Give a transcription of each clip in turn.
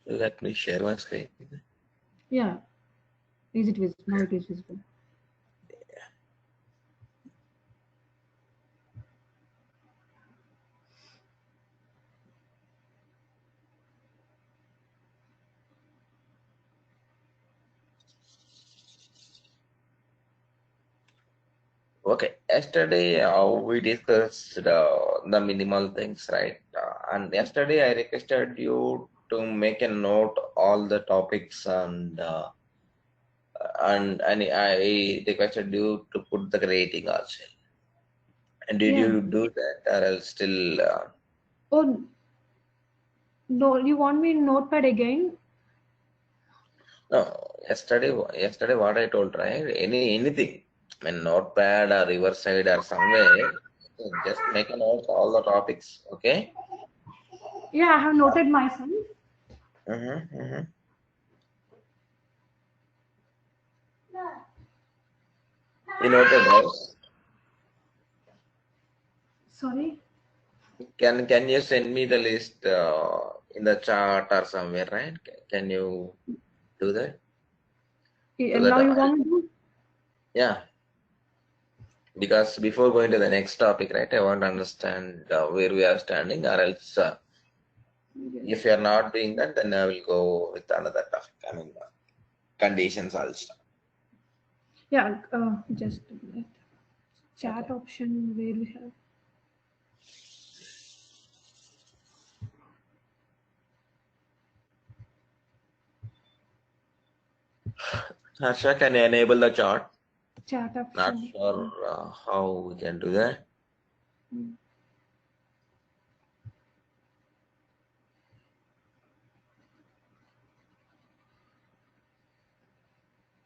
Let me share my screen. Yeah. Is it visible? Now it is visible. Okay, yesterday we discussed the minimal things, right? And yesterday I requested you to make a note all the topics and I requested you to put the rating also. And did Yeah. you do that, or else still? Oh, no, you want me in Notepad again? No, yesterday what I told, right? Anything, I mean, notepad or riverside or somewhere, just make a note all the topics. Okay. Yeah, I have noted myself. Mm-hmm, mm-hmm. You noted, right? Sorry. Can you send me the list in the chat or somewhere, right? Can you do that? So that Now you want me to? yeah, because before going to the next topic, right? I want to understand where we are standing, or else if you Yes. are not doing that, then I will go with another topic. I mean, conditions also. Yeah, just a minute. Chat Okay. option where we have. Harsha, can you enable the chart? Chat Not option. sure how we can do that. Mm.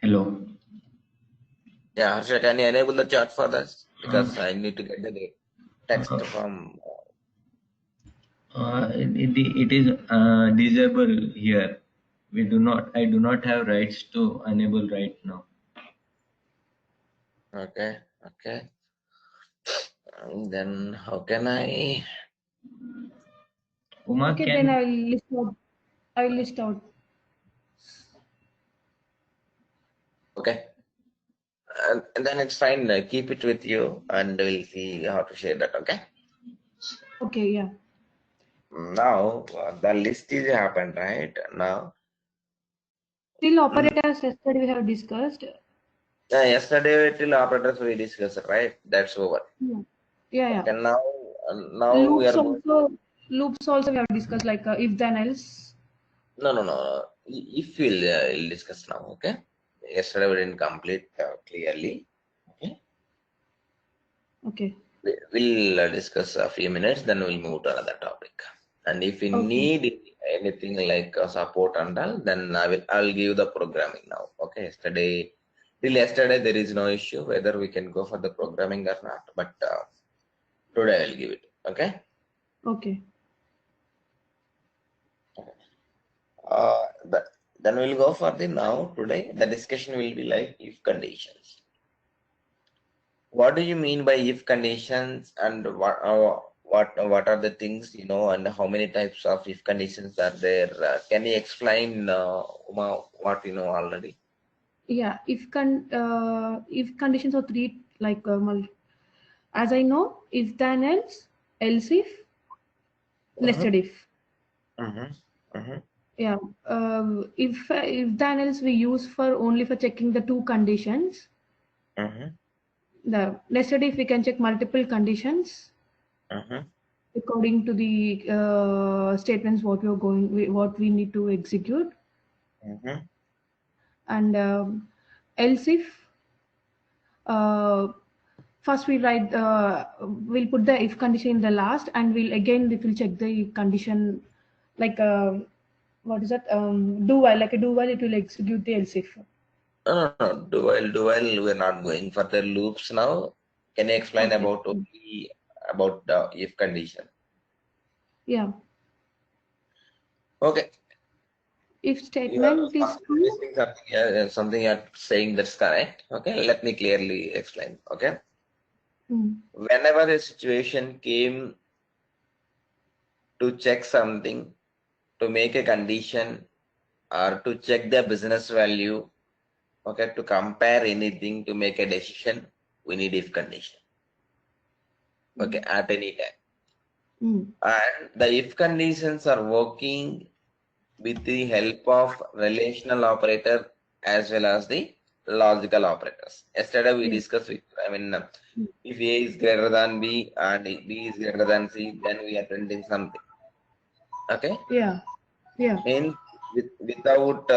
Hello. Yeah, Harsha, can you enable the chart for us? Because I need to get the text Uh, from. it is disabled here. I do not have rights to enable right now. Okay, okay. Then how can I? Uma, Okay, then can I will list out. I will list out. Okay, and then it's fine. Keep it with you, and we'll see how to share that. Okay. Okay, yeah. Now the list is happened right now. Till operators yesterday we have discussed. Yesterday till operators we discussed, right? That's over. Yeah, yeah, yeah. Okay, now we are Loops going. also, loops also we have discussed like if then else. No. If we'll discuss now, okay? Yesterday we didn't complete clearly. Okay, Okay, we'll discuss a few minutes, then we'll move to another topic. And if we okay, need anything like support and all, then I'll give the programming now. Okay, till yesterday there is no issue whether we can go for the programming or not, but today I'll give it. Okay. okay. Uh, the, then we'll go for the now today. The discussion will be like if conditions. What do you mean by if conditions, and what are the things, and how many types of if conditions are there? Can you explain, Uma, what you know already? Yeah, if conditions are three like as I know, if then else if, Mm-hmm, nested if. mm-hmm, mm-hmm, Yeah, if then else we use for only for checking the two conditions. mm-hmm, The nested if we can check multiple conditions mm-hmm, according to the statements what we need to execute. mm-hmm, And else if, uh, first we write we'll put the if condition in the last, and it will check the condition like what is that, do while, like a do while it will execute the else if. No. Do while. We're not going for the loops now. Can you explain Okay. about only about the if condition? Yeah, Okay. if You are statement is true. missing something. Something you're saying that's correct. Okay. Let me clearly explain. Okay. Mm, Whenever a situation came to check something, to make a condition, or to check the business value, okay, to compare anything, to make a decision, we need if condition, okay, at any time. And the if conditions are working with the help of relational operator as well as the logical operators. Yesterday we discussed with, if A is greater than B and B is greater than C, then we are printing something. Okay? Yeah. Means without,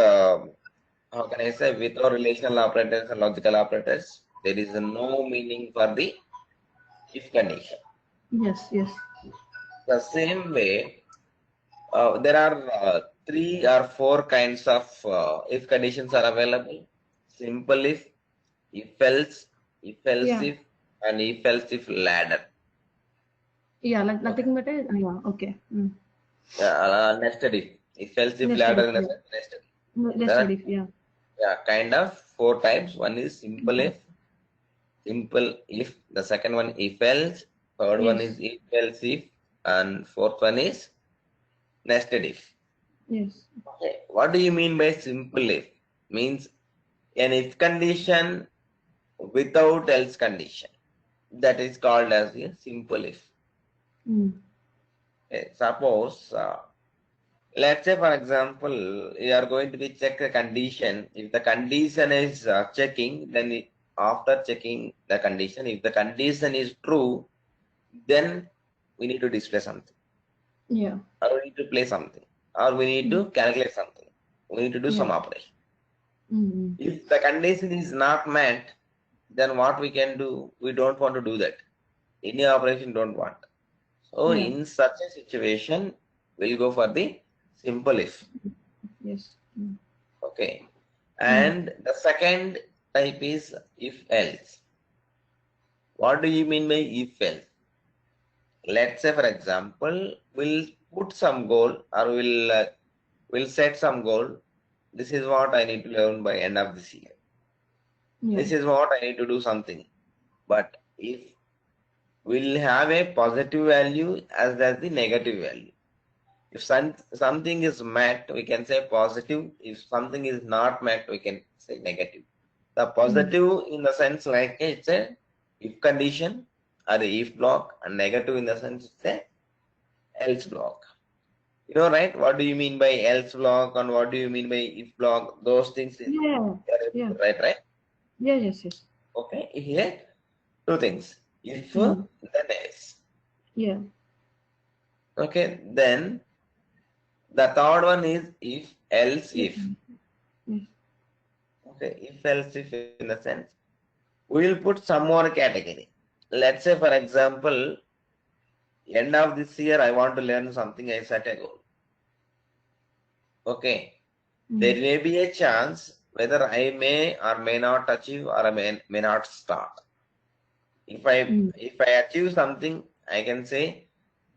how can I say, without relational operators and logical operators, there is no meaning for the if condition. Yes. The same way, there are 3 or 4 kinds of if conditions are available. Simple if else, if else Yeah. if, and if else if ladder. Yeah, like nothing but a yeah. Okay. Nested if else if Nested ladder if, in a yeah. sense, nested. There Nested are, if, yeah. kind of 4 types. One is simple if, the second one if else, third one Yes. is if else if, and fourth one is nested if. Yes. Okay. What do you mean by simple if? Means an if condition without else condition. That is called as a simple if. Okay. Suppose, let's say for example, you are going to be check a condition. If the condition is checking, then after checking the condition, if the condition is true, then we need to display something, Yeah. or we need to play something, or we need to calculate something. We need to do some Yeah. operation. If the condition is not met, then what we can do? We don't want to do that. Any operation don't want. So Yeah. in such a situation, we'll go for the simple if. Yes. Okay. And the second type is if else. What do you mean by if else? Let's say for example, we'll put some goal, or we'll set some goal. This is what I need to learn by end of this year. Yeah. This is what I need to do something. But if we'll have a positive value as well as the negative value. If something is met, we can say positive. If something is not met, we can say negative. The positive in the sense like it's a if condition or the if block, and negative in the sense it's a else block. You know, right? What do you mean by else block and what do you mean by if block? Those things is Yeah. right? Yeah. Yes. Okay, here 2 things. If then else. Yeah. Okay, then the third one is if else if. Yes. Okay, if else if in the sense we will put some more category. Let's say for example, end of this year I want to learn something, I set a goal. Okay, there may be a chance whether I may or may not achieve or I may not start. If I achieve something, I can say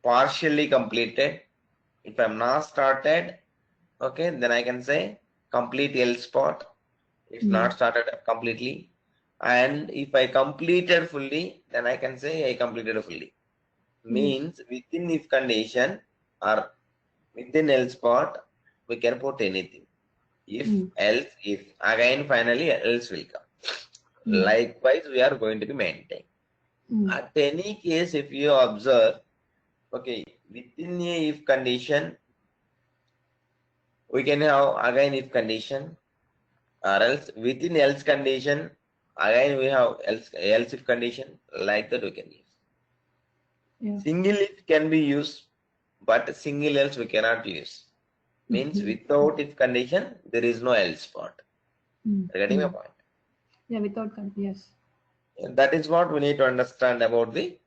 partially completed. If I'm not started, okay, then I can say complete else spot. If not started completely. And if I completed fully, then I can say I completed fully. Means within if condition or within else spot, we can put anything. If else if, again finally else will come. Likewise, we are going to be maintained. At any case, if you observe, okay, within a if condition, we can have again if condition, or else within else condition, again we have else if condition, like that we can use. Yeah. Single if can be used, but single else we cannot use. Means without if condition, there is no else spot. Getting my point? Yeah, without yes. That is what we need to understand about these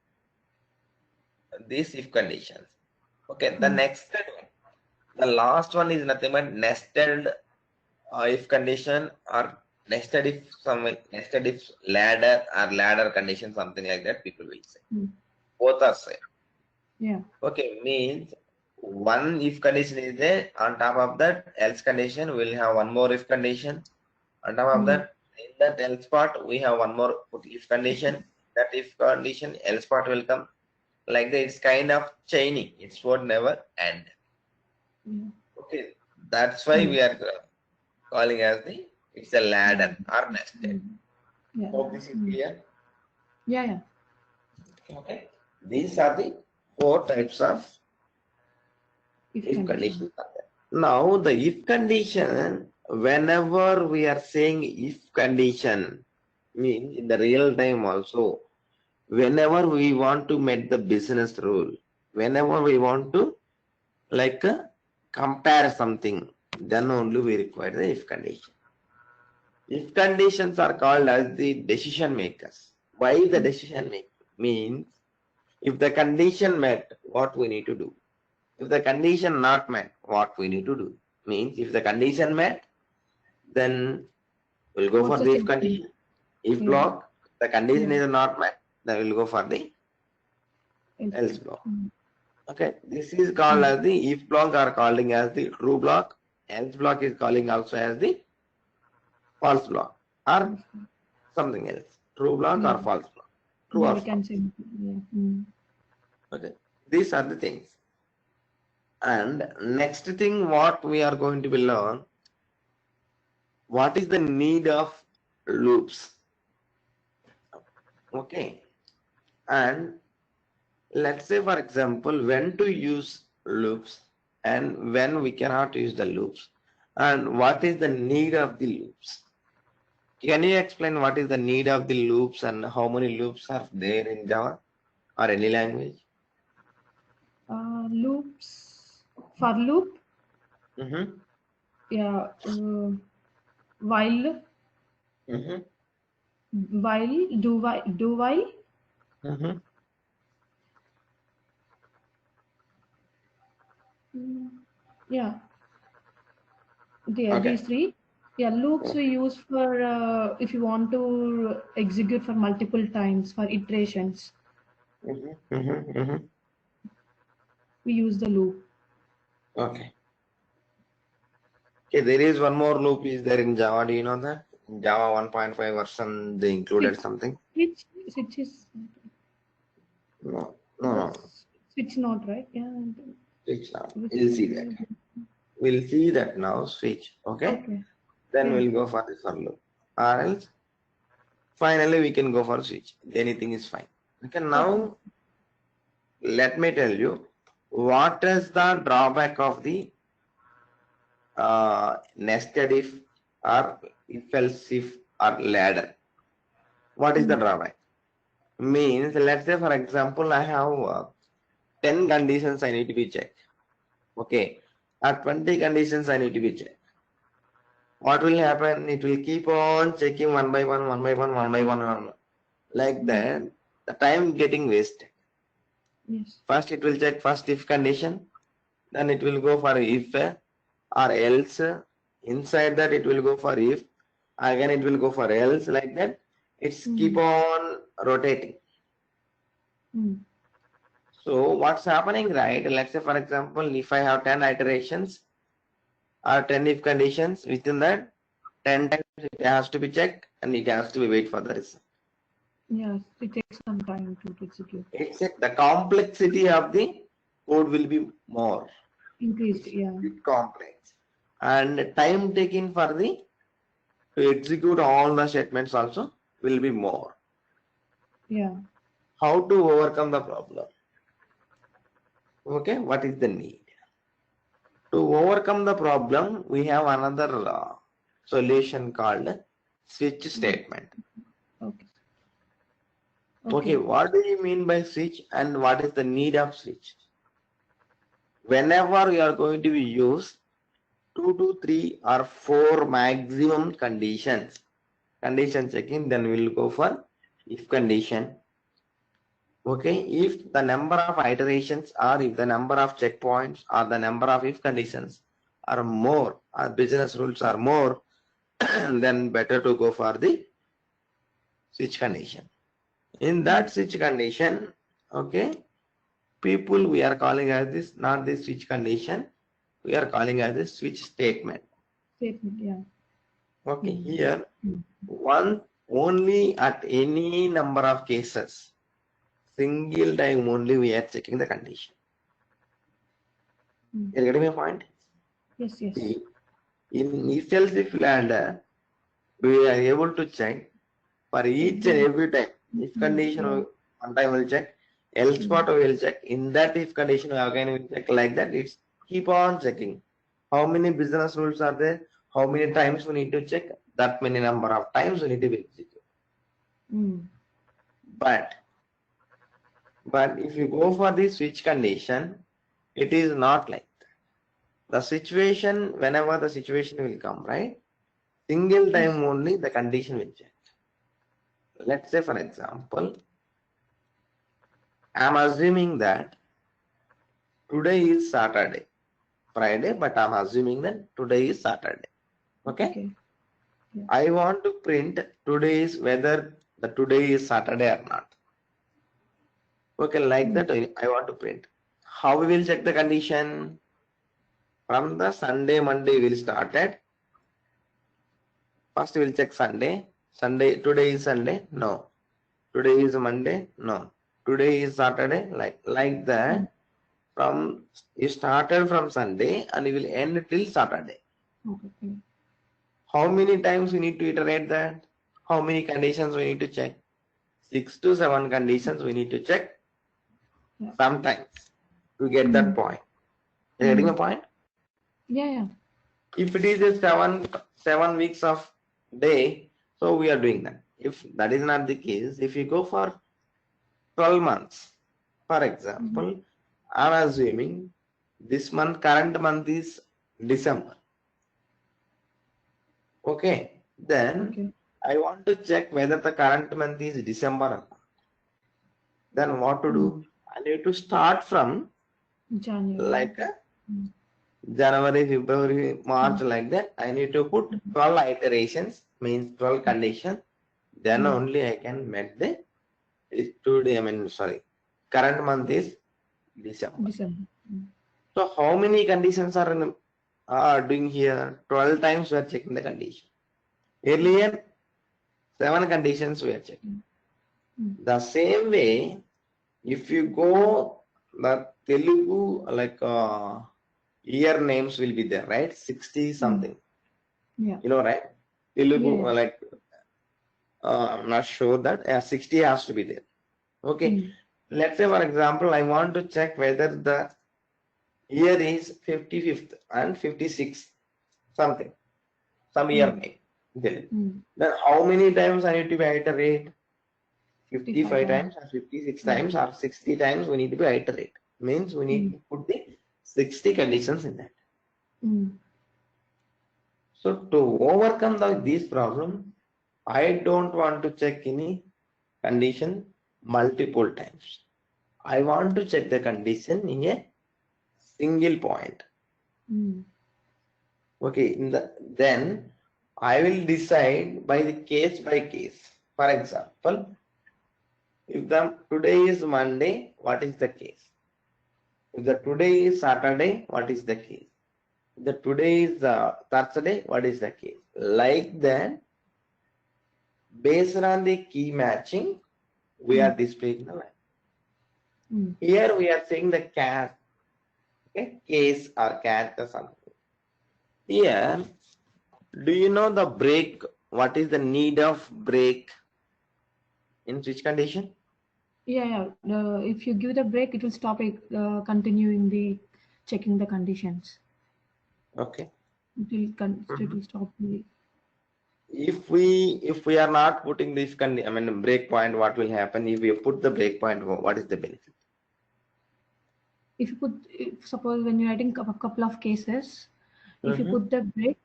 if conditions. Okay, the next one, the last one is nothing but nested if condition, or nested if ladder, or ladder condition, something like that people will say. Both are same. Yeah. Okay, means one if condition is there, on top of that else condition we'll have one more if condition, on top of that in that else part we have one more if condition. That if condition else part will come, like that. It's kind of chaining. It's what never end. Yeah. Okay, that's why we are calling as it's a ladder or nested. Yeah. Hope this is clear. Yeah. Yeah. Okay, these are the 4 types of If if condition. conditions are there. Now the if condition, whenever we are saying if condition, means in the real time also, whenever we want to make the business rule, whenever we want to like compare something, then only we require the if condition. If conditions are called as the decision makers. Why the decision maker? Means if the condition met, what we need to do. If the condition not met, what we need to do. Means if the condition met, then we'll go What's for the the if statement? condition. If Yeah. block, the condition Yeah. is not met, then we'll go for the else block. Mm. Okay, this is called as the if block or calling as the true block. Else block is calling also as the false block or something else. True block or false block. True Yeah, or we can false. say. Yeah. Mm. Okay, these are the things. And next thing what we are going to be learn, what is the need of loops. Okay, and let's say for example when to use loops and when we cannot use the loops, and what is the need of the loops. Can you explain what is the need of the loops and how many loops are there in Java or any language? Loops. For loop. Mm-hmm. Yeah. While. Mm-hmm. While. Do while. Mm-hmm. Yeah. Yeah. Okay. These 3. Yeah. Loops we use for if you want to execute for multiple times for iterations. Mm-hmm. Mm-hmm. Mm-hmm. We use the loop. Okay. Okay, there is one more loop is there in Java. Do you know that? In Java 1.5 version, they included something. Switch is. No, no, no. Switch not right. Yeah. Switch now. We'll see that. We'll see that now. Switch. Okay. Okay. Then Yeah. we'll go for this for loop. Or else, finally, we can go for switch. Anything is fine. Okay. Now, let me tell you what is the drawback of the nested if or if else if or ladder. What is the drawback? Means, let's say for example, I have 10 conditions I need to be checked. Okay. At 20 conditions I need to be checked. What will happen? It will keep on checking one by one, one by one, one by one. Like that, the time getting wasted. Yes. First it will check first if condition, then it will go for if or else. Inside that it will go for if, again it will go for else, like that. It's keep on rotating. So what's happening, right? Let's say for example, if I have 10 iterations or 10 if conditions, within that 10 times it has to be checked and it has to be wait for the result. Yes, it takes some time to execute. It's the complexity of the code will be more. Increased, yeah. It's complex. And time taken for the to execute all the statements also will be more. Yeah. How to overcome the problem? Okay, what is the need? To overcome the problem, we have another solution called switch statement. Okay. Okay, what do you mean by switch and what is the need of switch? Whenever you are going to be used 2 to 3 or 4 maximum condition checking, then we'll go for if condition. Okay, if the number of iterations or if the number of checkpoints or the number of if conditions are more or business rules are more, then better to go for the switch condition. In that switch condition, okay, people we are calling as this, not the switch condition, we are calling as a switch statement. Statement, yeah. Okay, here one only at any number of cases, single time only we are checking the condition. Mm. You're getting my point? Yes, yes. See, in if else if land, we are able to check for each and every time. If condition Yeah. one time we'll check, else what we will check. In that if condition again we will check, like that. It's keep on checking. How many business rules are there? How many times we need to check? That many number of times we need to be executed. Mm. But if you go for the switch condition, it is not like that. The situation, whenever the situation will come, right? Single time only the condition will check. Let's say, for example, I'm assuming that today is Saturday, Friday, but I'm assuming that today is Saturday. Okay? Okay. Yeah. I want to print today's whether the today is Saturday or not. Okay, like that I want to print. How we will check the condition? From the Sunday, Monday we'll start at. First we'll check Sunday. Sunday, today is Sunday? No. Today is Monday? No. Today is Saturday? Like that. From you started from Sunday and you will end till Saturday. Okay. How many times we need to iterate that? How many conditions we need to check? 6 to 7 conditions we need to check sometimes to get that point. You getting a point? Yeah. If it is a 7 weeks of day, so we are doing that. If that is not the case, if you go for 12 months, for example, I'm assuming this month, current month is December. Okay, then I want to check whether the current month is December or not. Then what to do? I need to start from January. like January, February, March, like that. I need to put 12 iterations, means 12 conditions. Then only I can met the current month is December. So how many conditions are doing here? 12 times we are checking the condition. Earlier, 7 conditions we are checking. The same way, if you go the Telugu, like year names will be there, right? 60 something. Yeah. You know, right? Telugu, like I'm not sure that 60 has to be there. Okay. Let's say, for example, I want to check whether the year is 55th and 56th, something, some year name. Then how many times I need to be iterate? 55 times or 56 times or 60 times we need to be iterate. Means we need to put the 60 conditions in that. So to overcome this problem, I don't want to check any condition multiple times. I want to check the condition in a single point. Okay, then I will decide by the case by case. For example, if today is Monday, what is the case? If today is Saturday, what is the case? If today is Thursday, what is the case? Like that, based on the key matching, we are displaying the line. Here we are saying the cat, okay, case or cat or something. Here, do you know the break? What is the need of break in switch condition? Yeah. If you give the break, it will stop continuing the checking the conditions. Okay. It will stop the. If we are not putting this break point, what will happen? If we put the break point, what is the benefit? If you put, suppose when you're writing a couple of cases, if you put the break,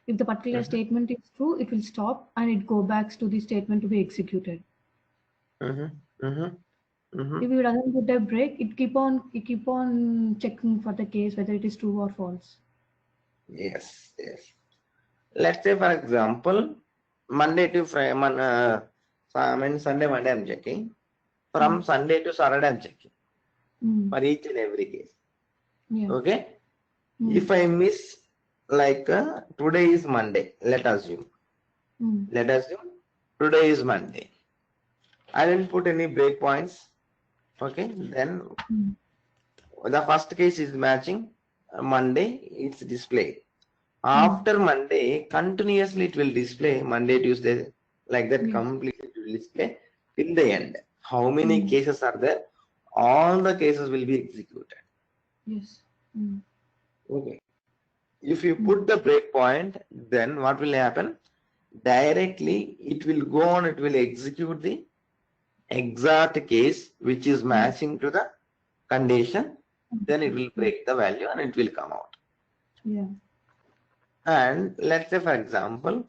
if the particular statement is true, it will stop and it go back to the statement to be executed. If you doesn't put a break, it keep on checking for the case whether it is true or false. Yes. Let's say, for example, Monday to Friday, Sunday, Monday I'm checking. From Sunday to Saturday I'm checking. For each and every case. Yeah. Okay. If I miss, like today is Monday, let us assume. Today is Monday. I didn't put any breakpoints. Okay, then Mm. the first case is matching. Monday, it's displayed. After Monday, continuously it will display Monday, Tuesday, like that Yes. completely it will display till the end. How many cases are there? All the cases will be executed. Yes. Mm. Okay. If you put the breakpoint, then what will happen? Directly it will go on, it will execute the exact case which is matching to the condition. Then it will break the value and it will come out. Yeah. And let's say, for example,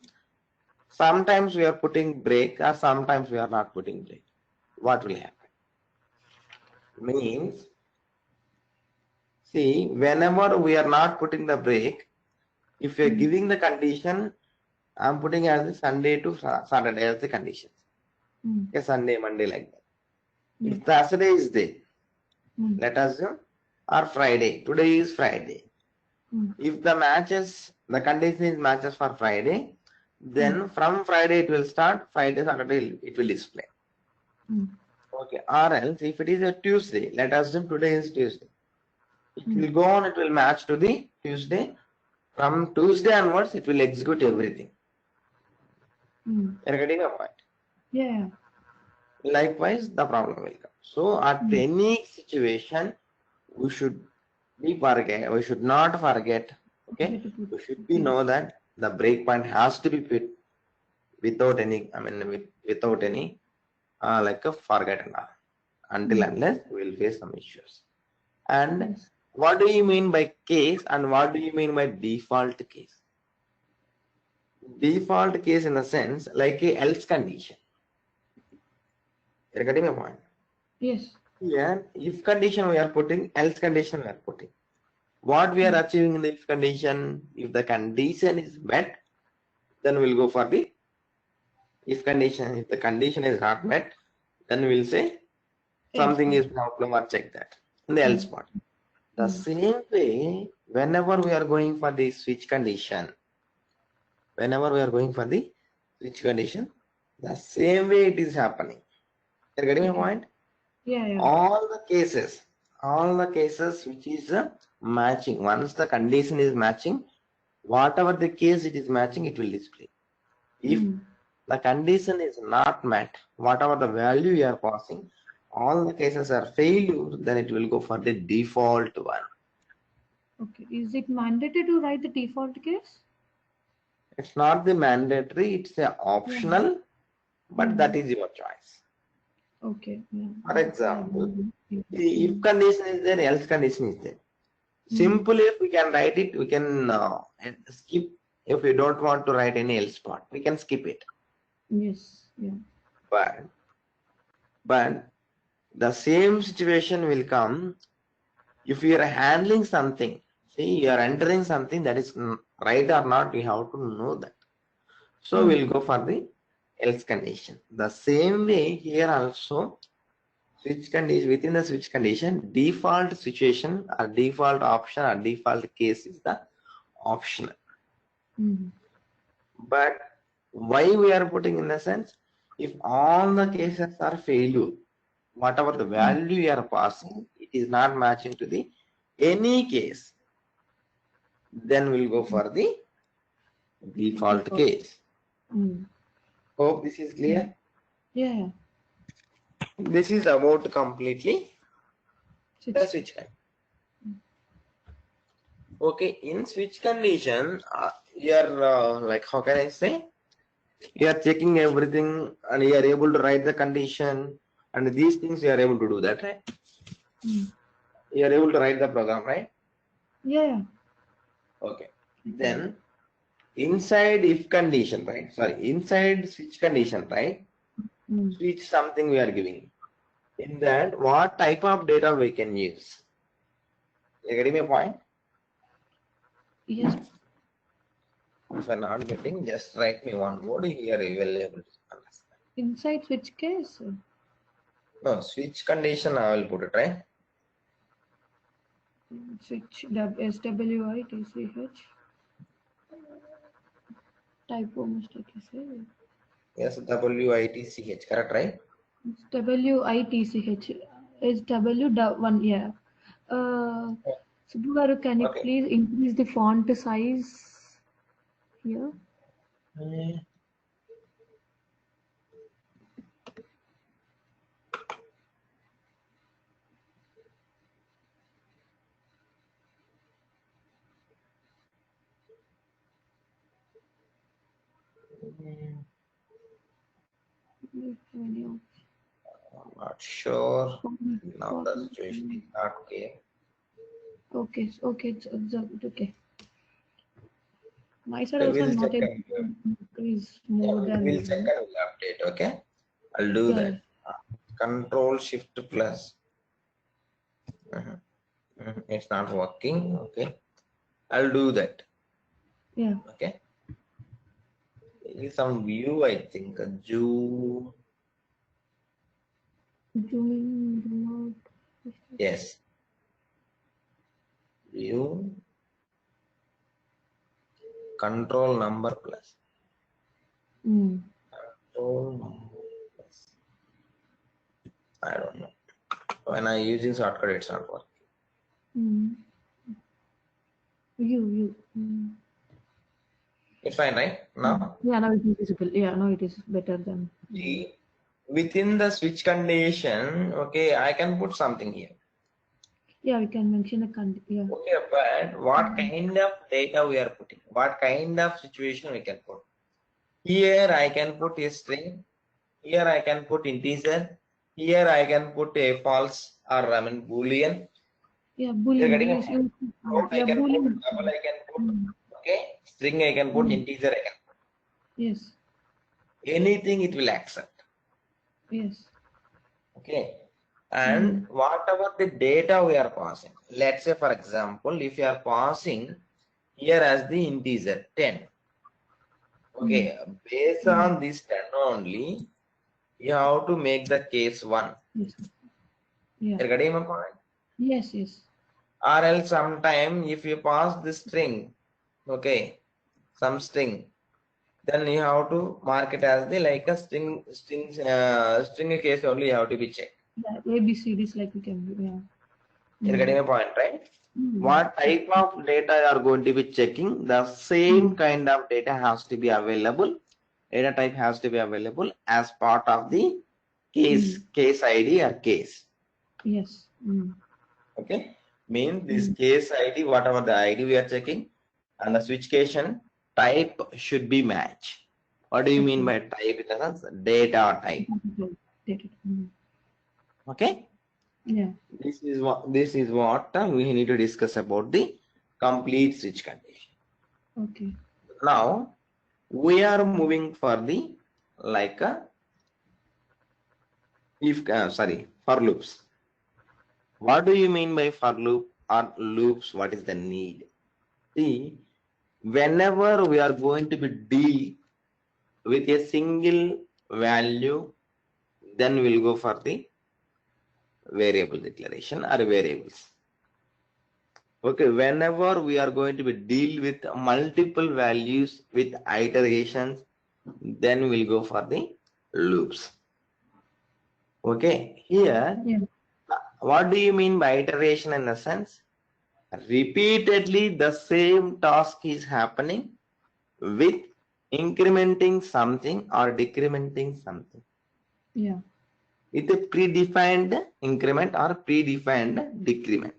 sometimes we are putting break or sometimes we are not putting break. What will happen? Means, see, whenever we are not putting the break, if we are giving the condition, I'm putting as a Sunday to Saturday as the condition. A Sunday, Monday, like that. Yeah. If Thursday is there, let us assume, or Friday. Today is Friday. If the matches, the condition is matches for Friday, then from Friday it will start, Friday, Saturday it will display. Okay, or else if it is a Tuesday, let us assume today is Tuesday. It will go on, it will match to the Tuesday. From Tuesday onwards, it will execute everything. You're getting a point? Yeah. Likewise, the problem will come. So at any situation, we should we should not forget, okay? We should be know that the breakpoint has to be put without any, without any like a forget and all. Until unless we will face some issues. And what do you mean by case and what do you mean by default case? Default case in the sense like a else condition. You're getting my point? Yes. Here, if condition we are putting, else condition we are putting. What we are achieving in the if condition, if the condition is met, then we'll go for the if condition. If the condition is not met, then we'll say something is problem or check that in the else part. The same way, whenever we are going for the switch condition, the same way it is happening. You're getting my point? Yeah. All the cases which is matching, once the condition is matching, whatever the case it is matching, it will display. If the condition is not met, whatever the value you are passing, all the cases are failure, then it will go for the default one. Okay. Is it mandatory to write the default case? It's not the mandatory, it's a optional, but that is your choice. Okay. Yeah. For example, the if condition is there, else condition is there. Simply, if we can write it, we can skip. If we don't want to write any else part, we can skip it. Yes. Yeah. But the same situation will come if you are handling something. See, you are entering something that is right or not. We have to know that. So we'll go for the else condition. The same way here also, switch condition, within the switch condition, default situation or default option or default case is the optional. But why we are putting in the sense, if all the cases are failure, whatever the value you are passing, it is not matching to the any case, then we'll go for the default case. Hope this is clear. Yeah. This is about completely the switch condition. Okay, in switch condition, you are like, how can I say? You are checking everything and you are able to write the condition and these things you are able to do that, right? You are able to write the program, right? Yeah. Okay. Then inside if condition, right? Sorry, inside switch condition, right? Switch something we are giving. In that, what type of data we can use? You getting my point? Yes. If I'm not getting, just write me one word here, you will able to understand. Inside switch case? No, switch condition I will put it, right? Switch SWITCH. Typo mistake is Yes, WITCH, correct, right? WITCH. SW1, yeah. Subbu garu, can you Okay. please increase the font size here? Mm, I'm not sure. Now the situation is not clear. Okay, okay, okay. My side Okay, also we'll I'm check not able and to increase yeah, more we'll check than. and we'll update. Okay, I'll do Yeah, that. Control Shift plus. Mhm, It's not working. Okay, I'll do that. yeah. Okay, there is some view. I think Zoom. Zoom in, zoom out. Yes, view. Control number plus. Mm. Control number plus. I don't know. When I using shortcut, it's not working. Mm. You. Mm. It's fine, right? Now, Yeah, now it is visible. Yeah, now it is better than. see, within the switch condition, okay, I can put something here. Yeah, we can mention a yeah. Okay, but what kind of data we are putting? What kind of situation we can put? Here I can put a string. Here I can put integer. Here I can put a false or Boolean. Yeah, You're Boolean. getting a We point. Float I yeah, can put, Boolean. double I can put, Mm. okay, string I can put, integer I can Yes, put. Anything it will accept. yes. Okay. And whatever the data we are passing, let's say for example, if you are passing here as the integer 10. Okay, based on this 10 only, you have to make the case 1. Yes. Yeah. You're getting my point? Yes, yes. Or else sometime if you pass the string, okay, some string, then you have to mark it as the like a string case only you have to be checked. Yeah, ABCDs like we can do. Yeah. You're getting a point, right? Mm. What type of data you are going to be checking? The same kind of data has to be available. Data type has to be available as part of the case ID or case. Yes. Okay, means this case ID, whatever the ID we are checking, and the switchcation type should be match. What do you mean by type? In the sense, data type. Okay. Yeah. This is what we need to discuss about the complete switch condition. Okay. Now we are moving for the like a for loops. What do you mean by for loop or loops? What is the need? See, whenever we are going to be deal with a single value, then we'll go for the variable declaration or variables. Okay, whenever we are going to be deal with multiple values with iterations, then we'll go for the loops. Okay, here, what do you mean by iteration in a sense? Repeatedly the same task is happening with incrementing something or decrementing something. Yeah. With a predefined increment or predefined decrement.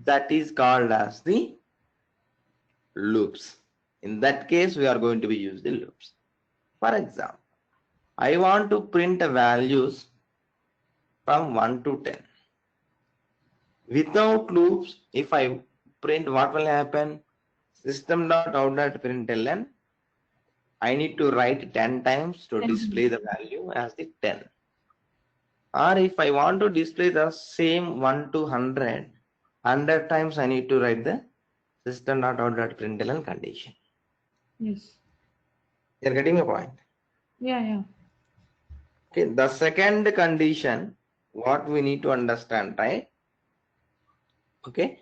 That is called as the loops. In that case, we are going to be use the loops. For example, I want to print values from 1 to 10. Without loops, if I print, what will happen? System.out.println, I need to write 10 times to display the value as the 10. Or if I want to display the same 1 to 100 times I need to write the system.out.println condition. Yes. You're getting my point? Yeah. Okay, the second condition, what we need to understand, right? Okay,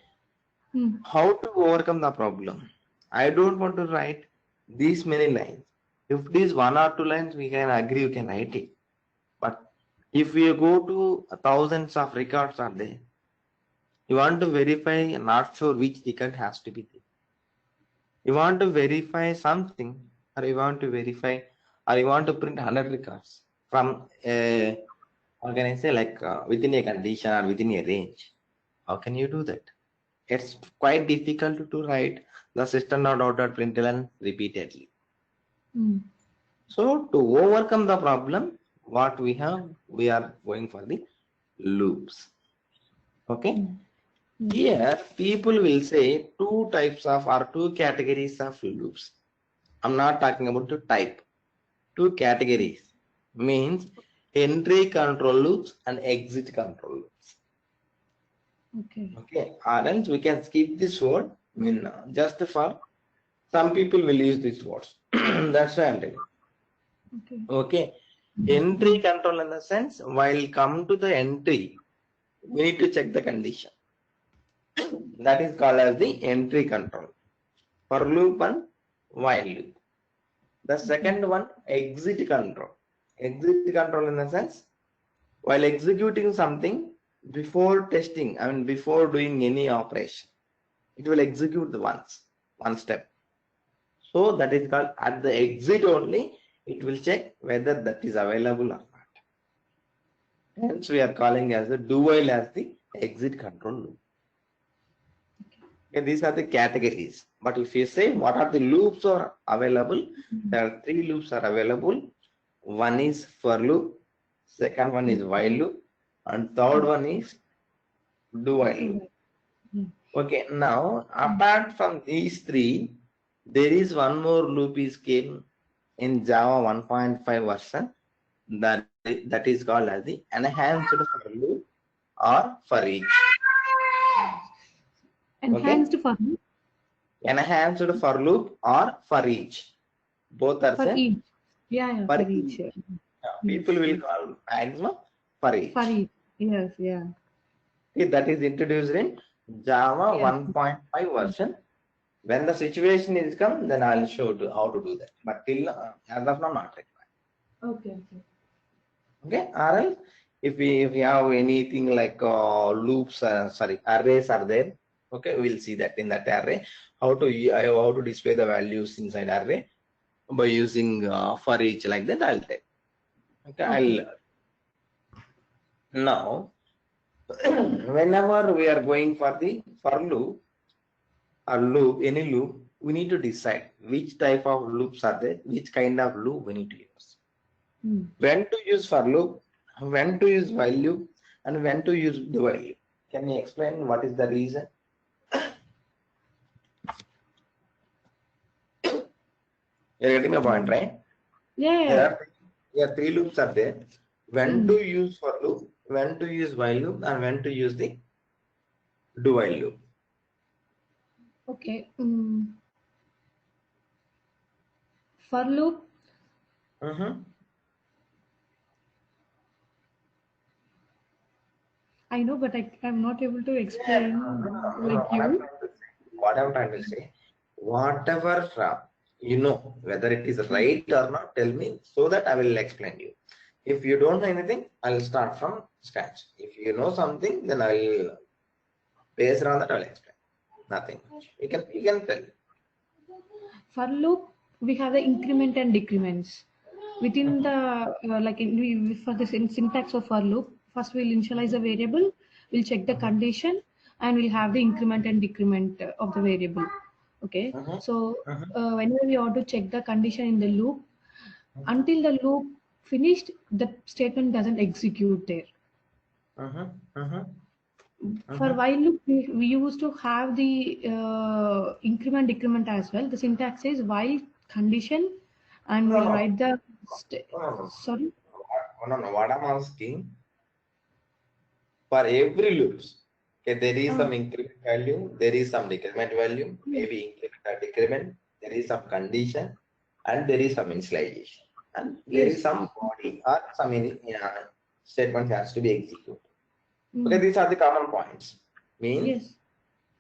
how to overcome the problem? I don't want to write these many lines. If it is 1 or 2 lines, we can agree, you can write it. But If you go to thousands of records are there, you want to verify, not sure which record has to be there. You want to verify something, or you want to verify, or you want to print 100 records from a, how can I say, like within a condition or within a range. How can you do that? It's quite difficult to write the system.out.println repeatedly. So to overcome the problem, what we have, we are going for the loops. Okay. Here people will say two types of, or two categories of loops. I'm not talking about the type. Two categories means entry control loops and exit control loops. Okay, or else we can skip this word. I mean, just for some people will use these words. That's why I'm telling. Okay. Entry control in the sense, while come to the entry, we need to check the condition. That is called as the entry control. For loop and while loop. The second one, exit control. Exit control in the sense, while executing something, before testing, I mean before doing any operation, it will execute the one step. So that is called, at the exit only, it will check whether that is available or not. Hence we are calling as the do while as the exit control loop. Okay, these are the categories. But if you say what are the loops are available, there are three loops are available. One is for loop, second one is while loop, and third one is do while loop. Okay, now apart from these three, there is one more loop is came in Java 1.5 version, that is called as the enhanced for loop or for each. Enhanced for loop? Enhanced for loop or for each. Both are for same. each. Yeah, For for each. People will call maximum for each. For each. Yes, yeah. Okay, that is introduced in Java 1.5 version. When the situation is come, then I'll show you how to do that. But till as of now, not required. Okay. Okay, or else if we have anything like loops, arrays are there. Okay, we'll see that in that array how to display the values inside array by using for each, like that I'll take. Okay. Now whenever we are going for the for loop or loop, any loop, we need to decide which type of loops are there, which kind of loop we need to use. When to use for loop, when to use while loop, and when to use the while loop. Can you explain what is the reason? You're getting the point, right? Yeah. There are three loops are there. When to use for loop, when to use while loop, and when to use the do while loop. Okay. For loop. I know, but I'm not able to explain like you. What I'm trying to say, whatever you know, whether it is right or not, tell me so that I will explain you. If you don't know anything, I'll start from scratch. If you know something, then I'll based on that I'll explain. Nothing much. You can tell. For loop, we have the increment and decrements. Within the for the syntax of for loop, first we'll initialize a variable, we'll check the condition, and we'll have the increment and decrement of the variable. Okay. So whenever we want to check the condition in the loop, until the loop finished, the statement doesn't execute there. For while loop, we used to have the increment decrement as well. The syntax is while condition, and we'll write the sorry. No, what I'm asking, for every loops, okay, there is some increment value, there is some decrement value, maybe increment or decrement, there is some condition, and there is some initialization, and there is some body or some statement has to be executed. Okay, these are the common points. Means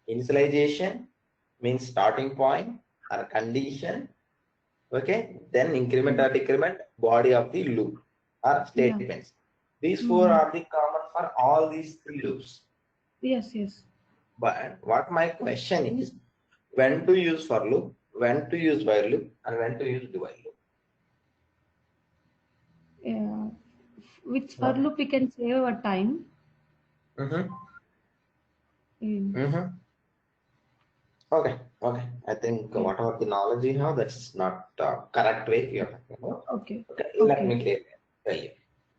initialization means starting point or condition. Okay, then increment or decrement, body of the loop or statements. These four are the common for all these three loops. Yes, yes. But what my question is, when to use for loop, when to use while loop, and when to use the while loop. Yeah. With for loop, we can save our time. Mm-hmm. Mm. Mm-hmm. Okay. Okay. I think Yeah. whatever the knowledge you have, that's not correct way you are talking about. Okay. Okay. Let Okay. me clearly tell you.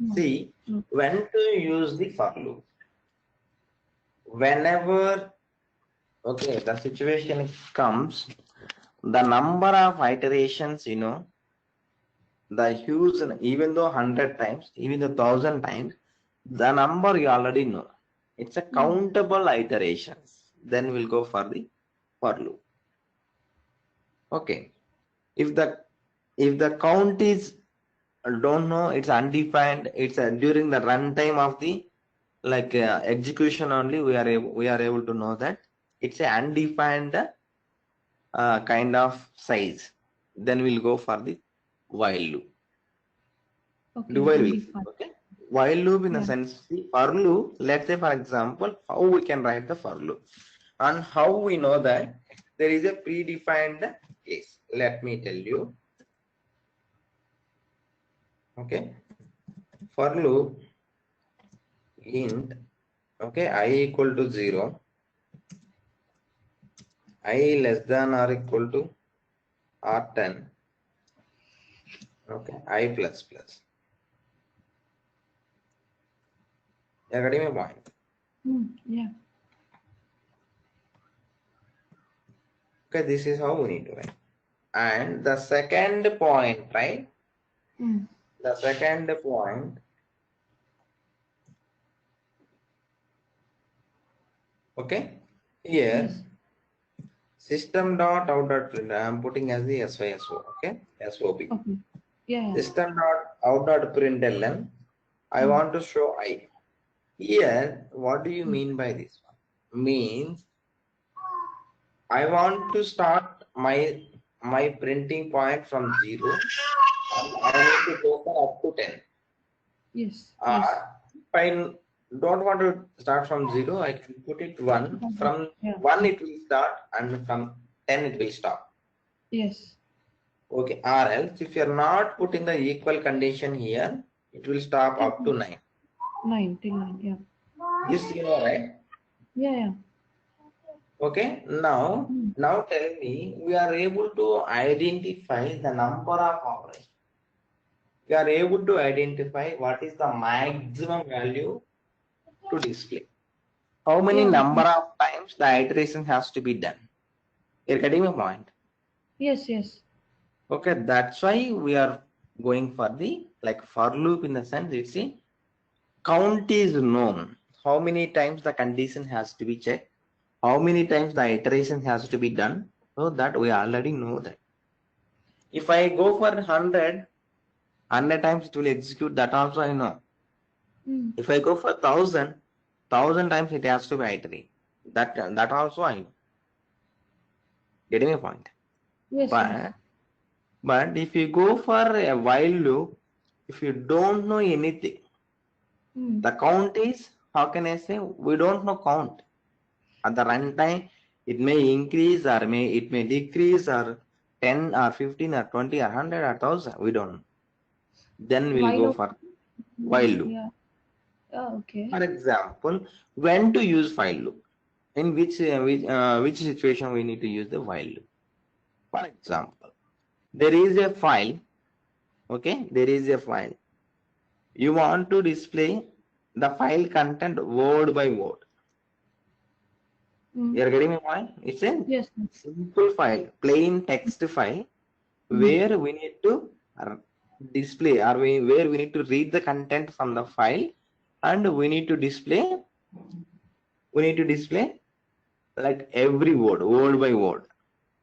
Mm. See, Mm. when to use the for loop. Whenever, okay, the situation comes, the number of iterations, the huge, even though 100 times, even though 1,000 times, the number you already know. It's a countable iterations. Then we'll go for the for loop. Okay. If the count is don't know, it's undefined. It's during the runtime of the execution only we are able to know that it's a undefined kind of size. Then we'll go for the while loop. Okay. Do while loop. Undefined. Okay. While loop in a Yeah. sense, the for loop. Let's say for example, how we can write the for loop, and how we know that there is a predefined case. Let me tell you. Okay. For loop int, okay, I equal to 0, I less than or equal to R10, okay, I plus plus. You're getting my point? Yeah. Okay, this is how we need to write. And the second point, right? Mm. The second point, okay, here Yes. system dot out dot print. I am putting as the SYSO, okay, SOB. Okay. Yeah. System dot out dot println. I want to show I. Here, what do you mean by this one? Means I want to start my printing point from 0. I need to go for up to 10. Yes. Or Yes. if I don't want to start from 0, I can put it 1. From Yeah. 1 it will start and from 10 it will stop. Yes. Okay. Or else if you are not putting the equal condition here, it will stop up to 9. 9 till 9. Yeah. This you know, right? Yeah. Yeah. Okay. Now tell me, we are able to identify the number of operations. We are able to identify what is the maximum value to display. How many Yeah. number of times the iteration has to be done. You're getting my point? Yes. Yes. Okay, that's why we are going for the for loop in the sense it's a count is known. How many times the condition has to be checked, how many times the iteration has to be done, so that we already know that. If I go for 100 times it will execute, that also I know. If I go for 1,000 times it has to be iterate. That also I know. Getting my point? Yes. Yes. But if you go for a while loop, if you don't know anything, the count is, how can I say, we don't know count. At the runtime, it may increase or it may decrease or 10 or 15 or 20 or 100 or 1,000, we don't know. Then we'll go for while loop. Yeah. Oh, okay. For example, when to use while loop? In which situation we need to use the while loop? For example, there is a file. Okay, there is a file. You want to display the file content word by word. You're getting my point? It's a simple file, plain text file, where we need to display or where we need to read the content from the file, and we need to display like every word by word.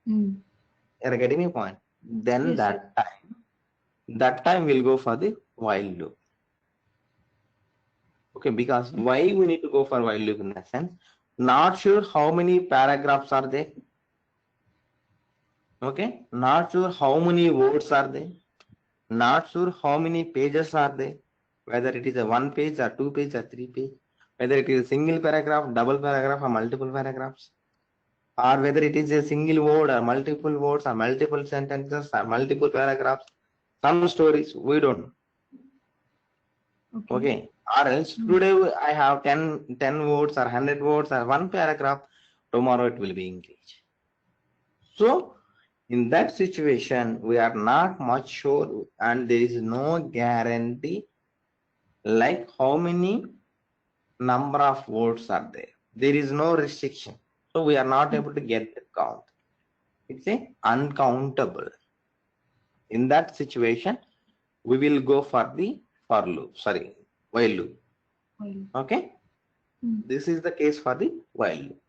You're getting my point? Then that time we'll go for the while loop. Okay, because why we need to go for while loop in that sense? Not sure how many paragraphs are there. Okay, not sure how many words are there. Not sure how many pages are there. whether it is a 1 page or 2 page or 3 page, whether it is a single paragraph, double paragraph, or multiple paragraphs, or whether it is a single word or multiple words or multiple sentences or multiple paragraphs, some stories we don't know. Okay. Or else today I have 10 words or 100 words or one paragraph, tomorrow it will be English. So in that situation, we are not much sure and there is no guarantee like how many number of words are there. There is no restriction. So we are not able to get the count. It's a uncountable. In that situation, we will go for the while loop. Okay. This is the case for the while loop.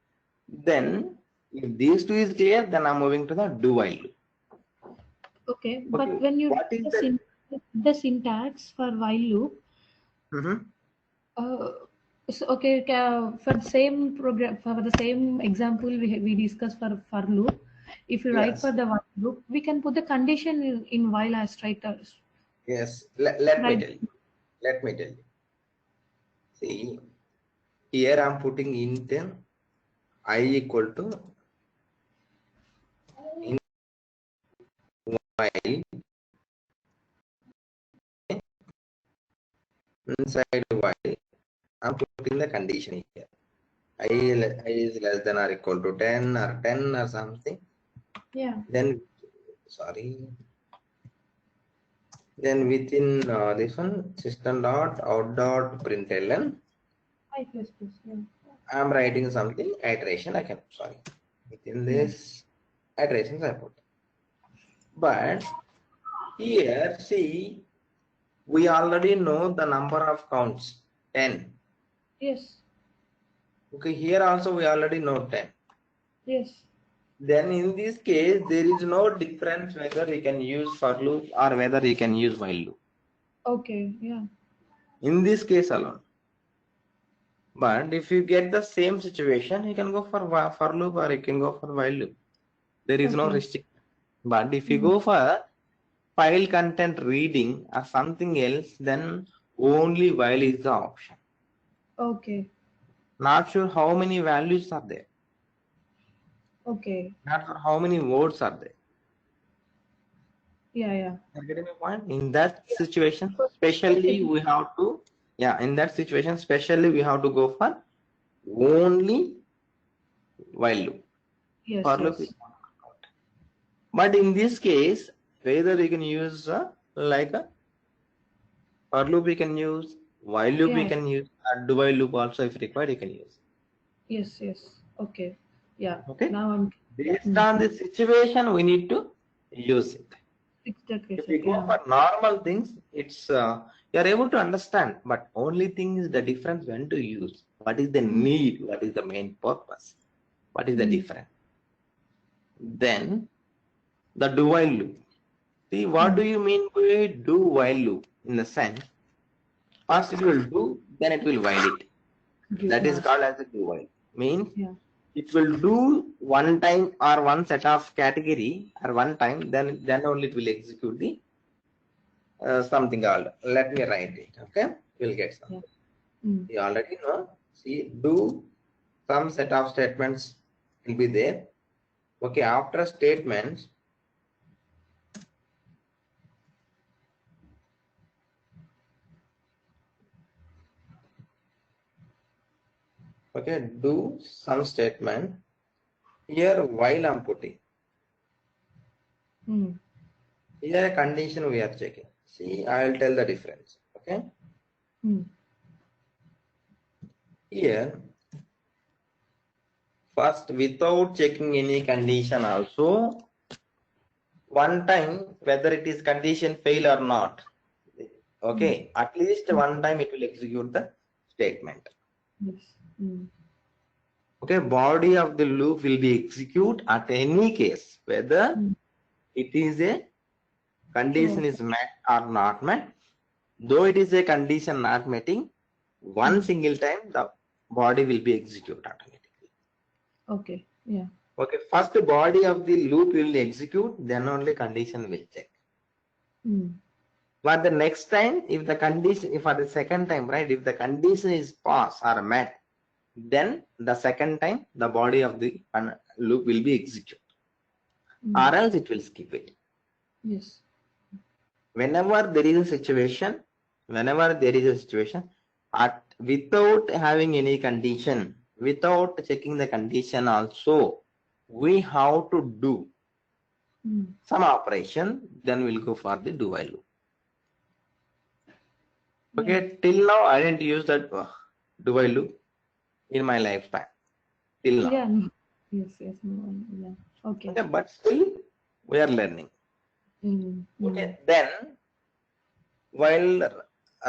Then if these two is clear, then I'm moving to the do while loop. Okay, but when you what is the syntax for while loop, so okay, for the same program, for the same example we discussed for loop, if you write for the while loop, we can put the condition in while as right. Yes, let me tell you. Let me tell you. See, here I'm putting int I equal to in while inside while I'm putting the condition here. I is less than or equal to 10 or 10 or something. Yeah. Then within this one system dot out dot println. Yeah. I'm writing something iteration. Within this iterations I put. But here, see, we already know the number of counts 10. Yes. Okay, here also we already know 10. Yes. Then in this case, there is no difference whether you can use for loop or whether you can use while loop. Okay, yeah. In this case alone. But if you get the same situation, you can go for loop or you can go for while loop. There is no restriction. But if you go for file content reading or something else, then only while is the option. Okay. Not sure how many values are there. Okay. Not sure how many words are there. Yeah. You're getting my point? In that situation, especially we have to, in that situation, especially we have to go for only while loop. Yes. For loop is not out. But in this case, whether you can use like a for loop you can use, while loop you can use, and do while loop also if required you can use. Yes. Okay. Yeah. Okay. Now I'm based on the situation we need to use it. If we go for normal things, it's you are able to understand, but only thing is the difference when to use. What is the need? What is the main purpose? What is the difference? Then the do while loop. See, what do you mean by do while loop? In the sense, first it will do, then it will while it. That is called as a do while. Means it will do one time or one set of category or one time, then only it will execute the something called. Let me write it. Okay, we'll get something. You already know. See, do some set of statements will be there. Okay, after statements, okay, do some statement. Here while I'm putting. Here a condition we are checking. See, I will tell the difference. Okay. Here, first without checking any condition also, one time whether it is condition fail or not. Okay, at least one time it will execute the statement. Okay, body of the loop will be execute at any case, whether it is a condition is met or not met. Though it is a condition not meeting, one single time the body will be executed automatically. Okay, yeah. Okay, first body of the loop will execute, then only condition will check. But the next time, if the condition, if for the second time, right, if the condition is passed or met, then the second time the body of the loop will be executed, or else it will skip it. Yes. Whenever there is a situation, without having any condition, without checking the condition also, we have to do some operation, then we'll go for the do while loop. Okay, till now I didn't use that do while loop in my lifetime. Till now. Yeah. Yes. Yes. Yeah. Okay. Okay, but still we are learning. Okay, then while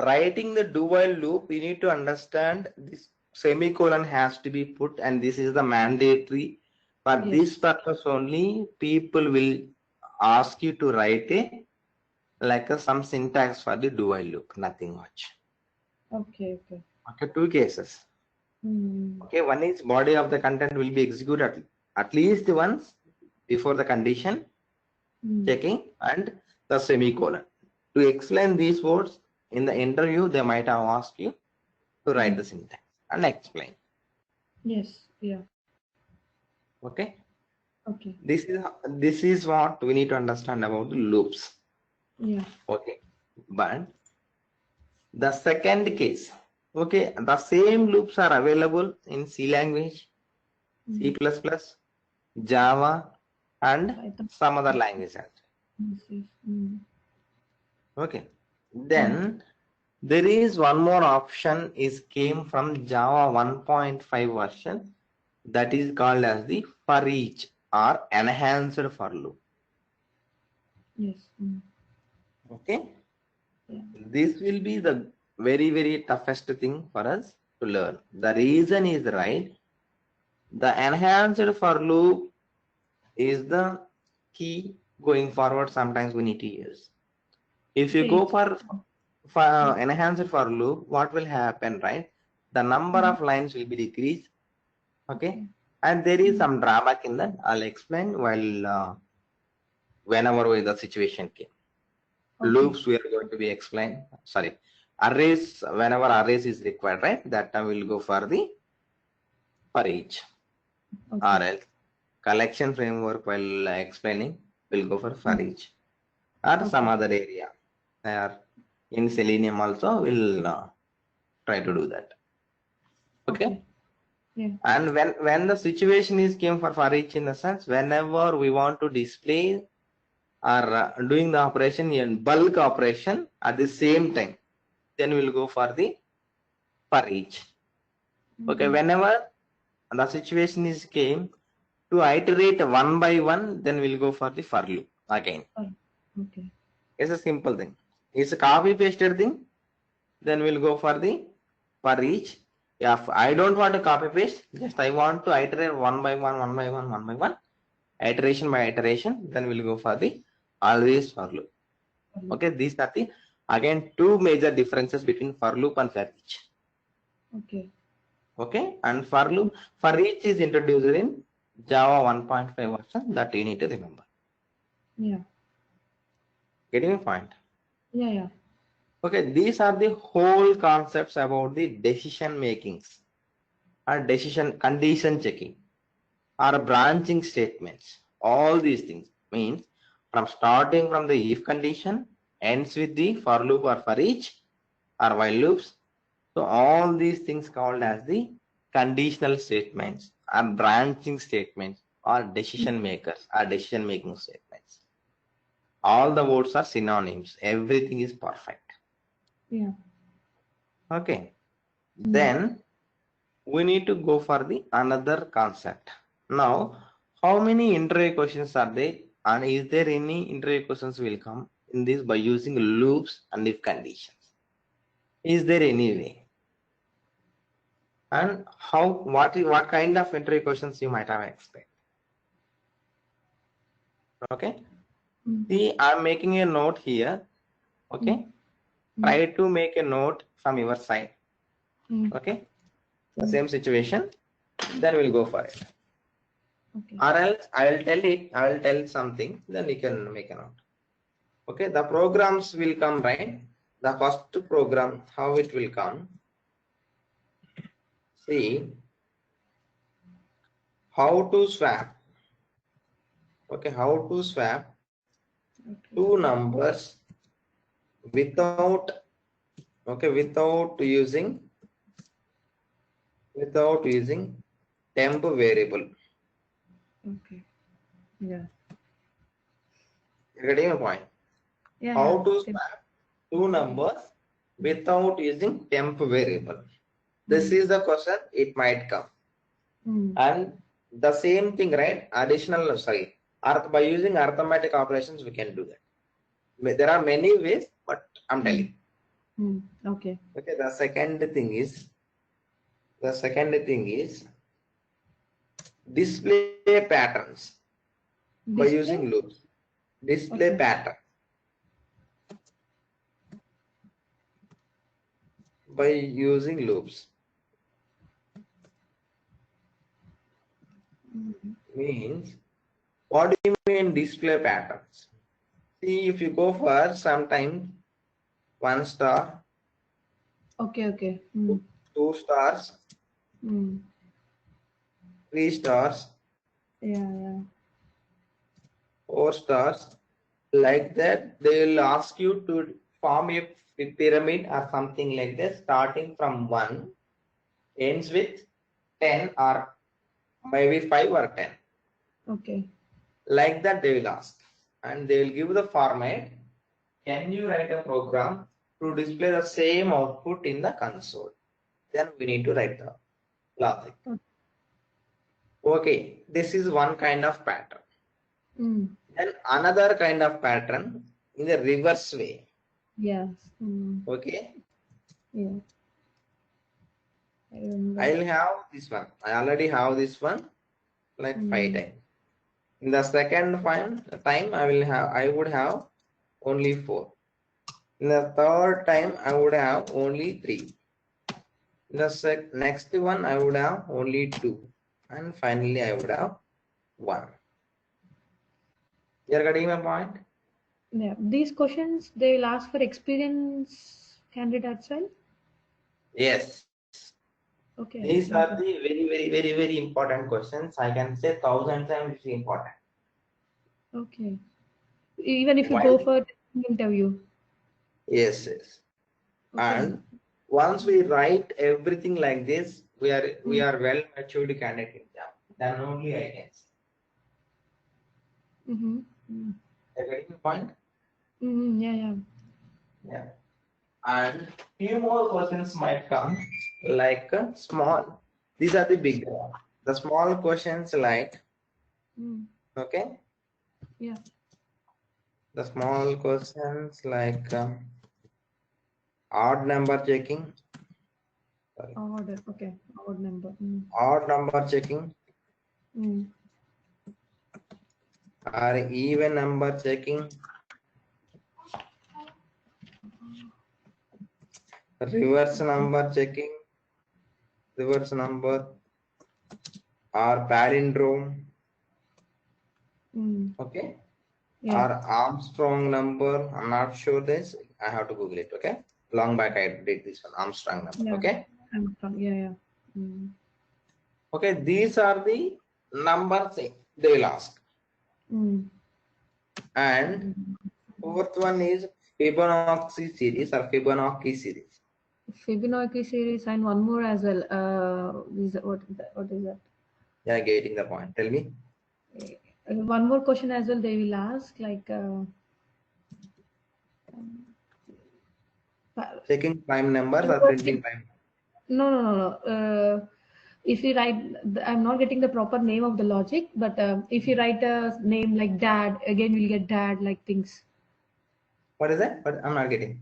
writing the do while loop, we need to understand this semicolon has to be put, and this is the mandatory. For this purpose only, people will ask you to write a some syntax for the do while loop, nothing much. Okay. Okay, two cases. Okay, one is body of the content will be executed at least once before the condition checking and the semicolon. To explain these words in the interview, they might have asked you to write the syntax and explain. Yes. Yeah. Okay. Okay. This is what we need to understand about the loops. Yeah. Okay. But the second case, okay, the same loops are available in C language, C++, Java, and some other languages. Okay. Then there is one more option is came from Java 1.5 version, that is called as the for each or enhanced for loop. Yes. Okay. This will be the very toughest thing for us to learn. The reason is right. The enhanced for loop is the key going forward. Sometimes we need to use. If you go for enhanced for loop, what will happen, right? The number of lines will be decreased. Okay. And there is some drawback in that. I'll explain while whenever the situation came. Loops we are going to be explained. Sorry, arrays, whenever arrays is required, right? That time we'll go for the for each. Or else collection framework while explaining, we'll go for each. Or some other area. In Selenium also we'll try to do that. Okay. Yeah. And when the situation is came for each, in the sense whenever we want to display or doing the operation in bulk operation at the same time, then we'll go for the for each. Okay, whenever the situation is came to iterate one by one, then we'll go for the for loop again. Okay. It's a simple thing. It's a copy pasted thing. Then we'll go for the for each. If I don't want to copy paste, just I want to iterate one by one, iteration by iteration, then we'll go for the always for loop. Okay, these are the again two major differences between for loop and for each. Okay, and for loop for each is introduced in Java 1.5 version, that you need to remember. Yeah. Getting a point? Yeah. Okay, these are the whole concepts about the decision makings or decision condition checking or branching statements. All these things means from starting from the if condition, ends with the for loop or for each or while loops. So all these things called as the conditional statements or branching statements or decision makers or decision making statements. All the words are synonyms. Everything is perfect. Yeah. Okay. Then we need to go for the another concept. Now, how many interview questions are there, and is there any interview questions will come in this by using loops and if conditions? Is there any way? And how what kind of interview questions you might have expected? Okay. See, I'm making a note here. Okay. Try to make a note from your side. Okay. The same situation. Then we'll go for it. Okay. Or else I'll tell something, then you can make a note. Okay, the programs will come, right? The first program, how it will come. See, how to swap. Okay, how to swap Okay. two numbers without, okay, without using temp variable. Okay. Yeah. You're getting my point? Yeah. How to Temp. swap two numbers without using temp variable. This is the question it might come. And the same thing, right? Additional, sorry, by using arithmetic operations, we can do that. There are many ways, but I'm telling. Okay. Okay, the second thing is display patterns by using loops. Display Okay. pattern by using loops means, what do you mean display patterns? See, if you go for sometime 1 star, Okay. 2 stars, 3 stars, Yeah. 4 stars, like that, they will ask you to form a pyramid or something like this, starting from 1, ends with 10 or maybe 5 or 10. Okay. Like that they will ask, and they will give the format. Can you write a program to display the same output in the console? Then we need to write the logic. Okay, this is one kind of pattern. Then another kind of pattern in the reverse way. Yes. Okay. Yeah. I'll have this one. I already have this one like 5 times. In the second time I would have only 4. In the third time I would have only 3. In the next one I would have only 2. And finally I would have 1. You're getting my point? Yeah. These questions they will ask for experienced candidates, well? Yes. Okay. These are the very important questions. I can say 1,000 times it's important. Okay. Even if you Why? go for interview. Yes. Okay. And once we write everything like this, we are well matured candidate in them. Then only I can say. You're getting the point? Yeah. And few more questions might come like small. These are the big. The small questions like, okay? Yeah. The small questions like odd number checking. Sorry. Odd. Okay. Odd number. Odd number checking. Or even number checking. Reverse number checking. Reverse number. Or palindrome. Okay. Yeah. Or Armstrong number. I'm not sure this. I have to Google it. Okay. Long back I did this one. Armstrong number. Yeah. Okay. Yeah. Okay. These are the numbers they will ask. And fourth one is Fibonacci series or Fibonacci series. Fibonacci series and one more as well. What is that? Yeah, getting the point. Tell me. One more question as well. They will ask like. Checking prime numbers or printing prime. No. If you write, I'm not getting the proper name of the logic, but if you write a name like dad, again you'll get dad like things. What is that? But I'm not getting.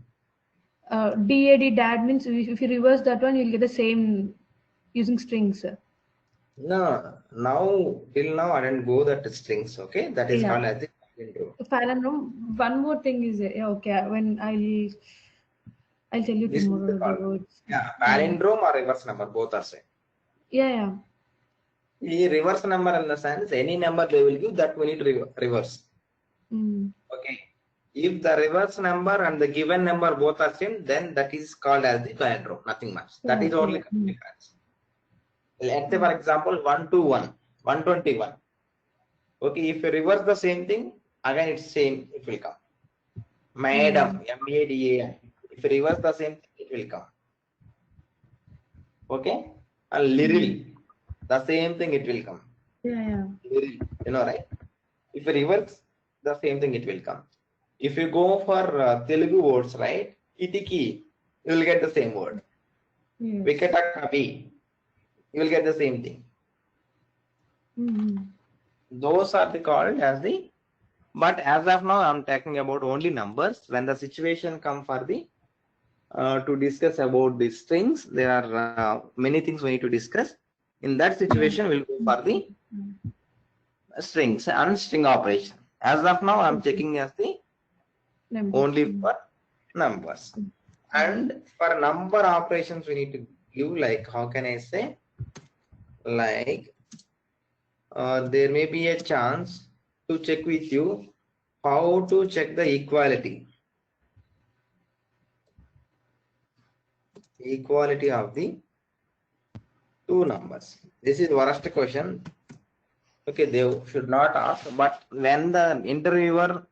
DAD dad means if you reverse that one, you'll get the same using strings. No. Now till now I didn't go that strings. Okay, that is called as the palindrome. One more thing is okay. When I'll tell you this tomorrow is the words. Yeah, palindrome or reverse number, both are same. Yeah. The reverse number in the sense any number they will give that we need to reverse. Okay. If the reverse number and the given number both are same, then that is called as the palindrome. Nothing much. That is only difference. Let's say, for example, 121, 121. Okay, if you reverse the same thing, again it's same, it will come. Madam, M-A-D-A-M. If you reverse the same thing, it will come. Okay? And little, the same thing, it will come. Yeah. Little, you know, right? If you reverse the same thing, it will come. If you go for Telugu words, right? Kitiki, you will get the same word. Yes. Vikatakavi, you will get the same thing. Those are the called as the, but as of now I'm talking about only numbers. When the situation come for the to discuss about the strings, there are many things we need to discuss. In that situation, we'll go for the strings and string operation. As of now, I'm checking as the only for numbers. And for number operations, we need to give, like, how can I say, like, there may be a chance to check with you how to check the equality of the two numbers. This is worst question. Okay, they should not ask, but when the interviewer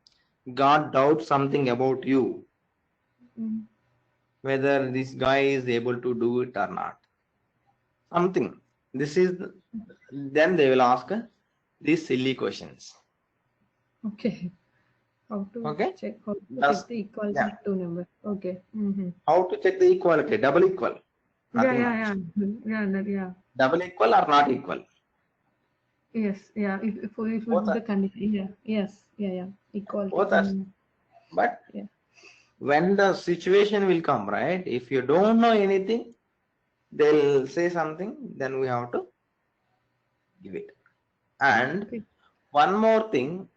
got doubt something about you, whether this guy is able to do it or not, something, this is, then they will ask these silly questions. Okay. How to check the equality of two numbers? Okay. How to check the equality? Double equal. Yeah. Double equal or not equal? Yes. Yeah. If the condition. Yes. Yeah. Equality. Both are, but when the situation will come, right? If you don't know anything, they'll say something, then we have to give it. And one more thing,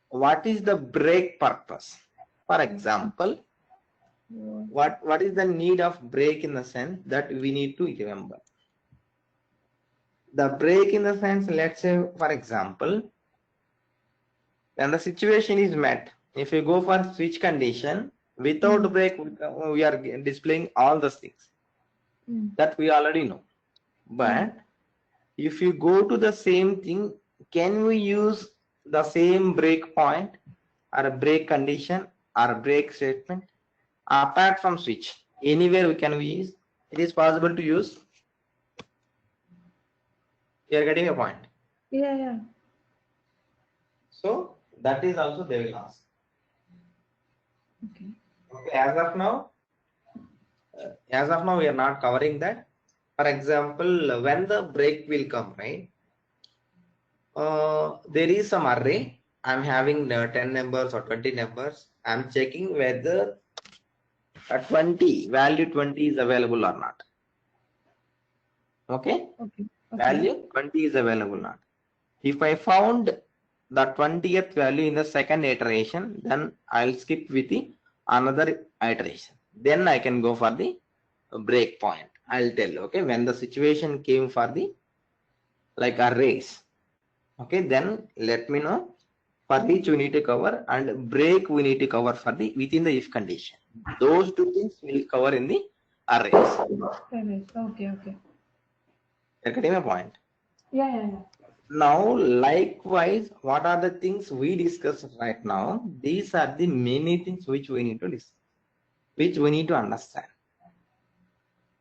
what is the break purpose? For example, what is the need of break in the sense that we need to remember? The break in the sense, let's say, for example, when the situation is met, if you go for switch condition, without break, we are displaying all the things that we already know. But if you go to the same thing, can we use the same break point or a break condition or a break statement apart from switch? Anywhere we can use. It is possible to use. You are getting a point? Yeah. So that is also they will ask. Okay. As of now, we are not covering that. For example, when the break will come, right? There is some array. I'm having 10 numbers or 20 numbers. I'm checking whether value 20 is available or not. Okay. Value 20 is available or not. If I found the 20th value in the second iteration, then I'll skip with the another iteration. Then I can go for the break point. I'll tell, okay, when the situation came for the like arrays, okay, then let me know. For each we need to cover, and break we need to cover for the within the if condition. Those two things we'll cover in the arrays. Okay. You're getting my point? Yeah. Now, likewise, what are the things we discussed right now? These are the many things which we need to discuss, which we need to understand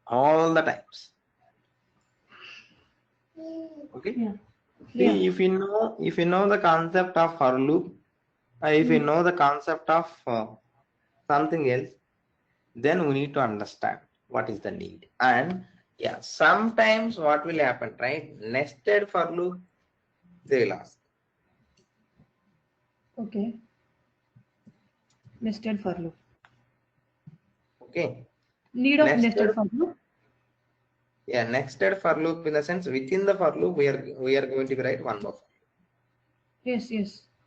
all the times. Okay. Yeah. See, if you know the concept of for loop, if you know the concept of something else, then we need to understand what is the need. And yeah, sometimes what will happen, right? Nested for loop, they will ask. Okay. Nested for loop. Okay. Need of nested for loop. Yeah, nested for loop in the sense within the for loop we are going to write one buffer. Yes.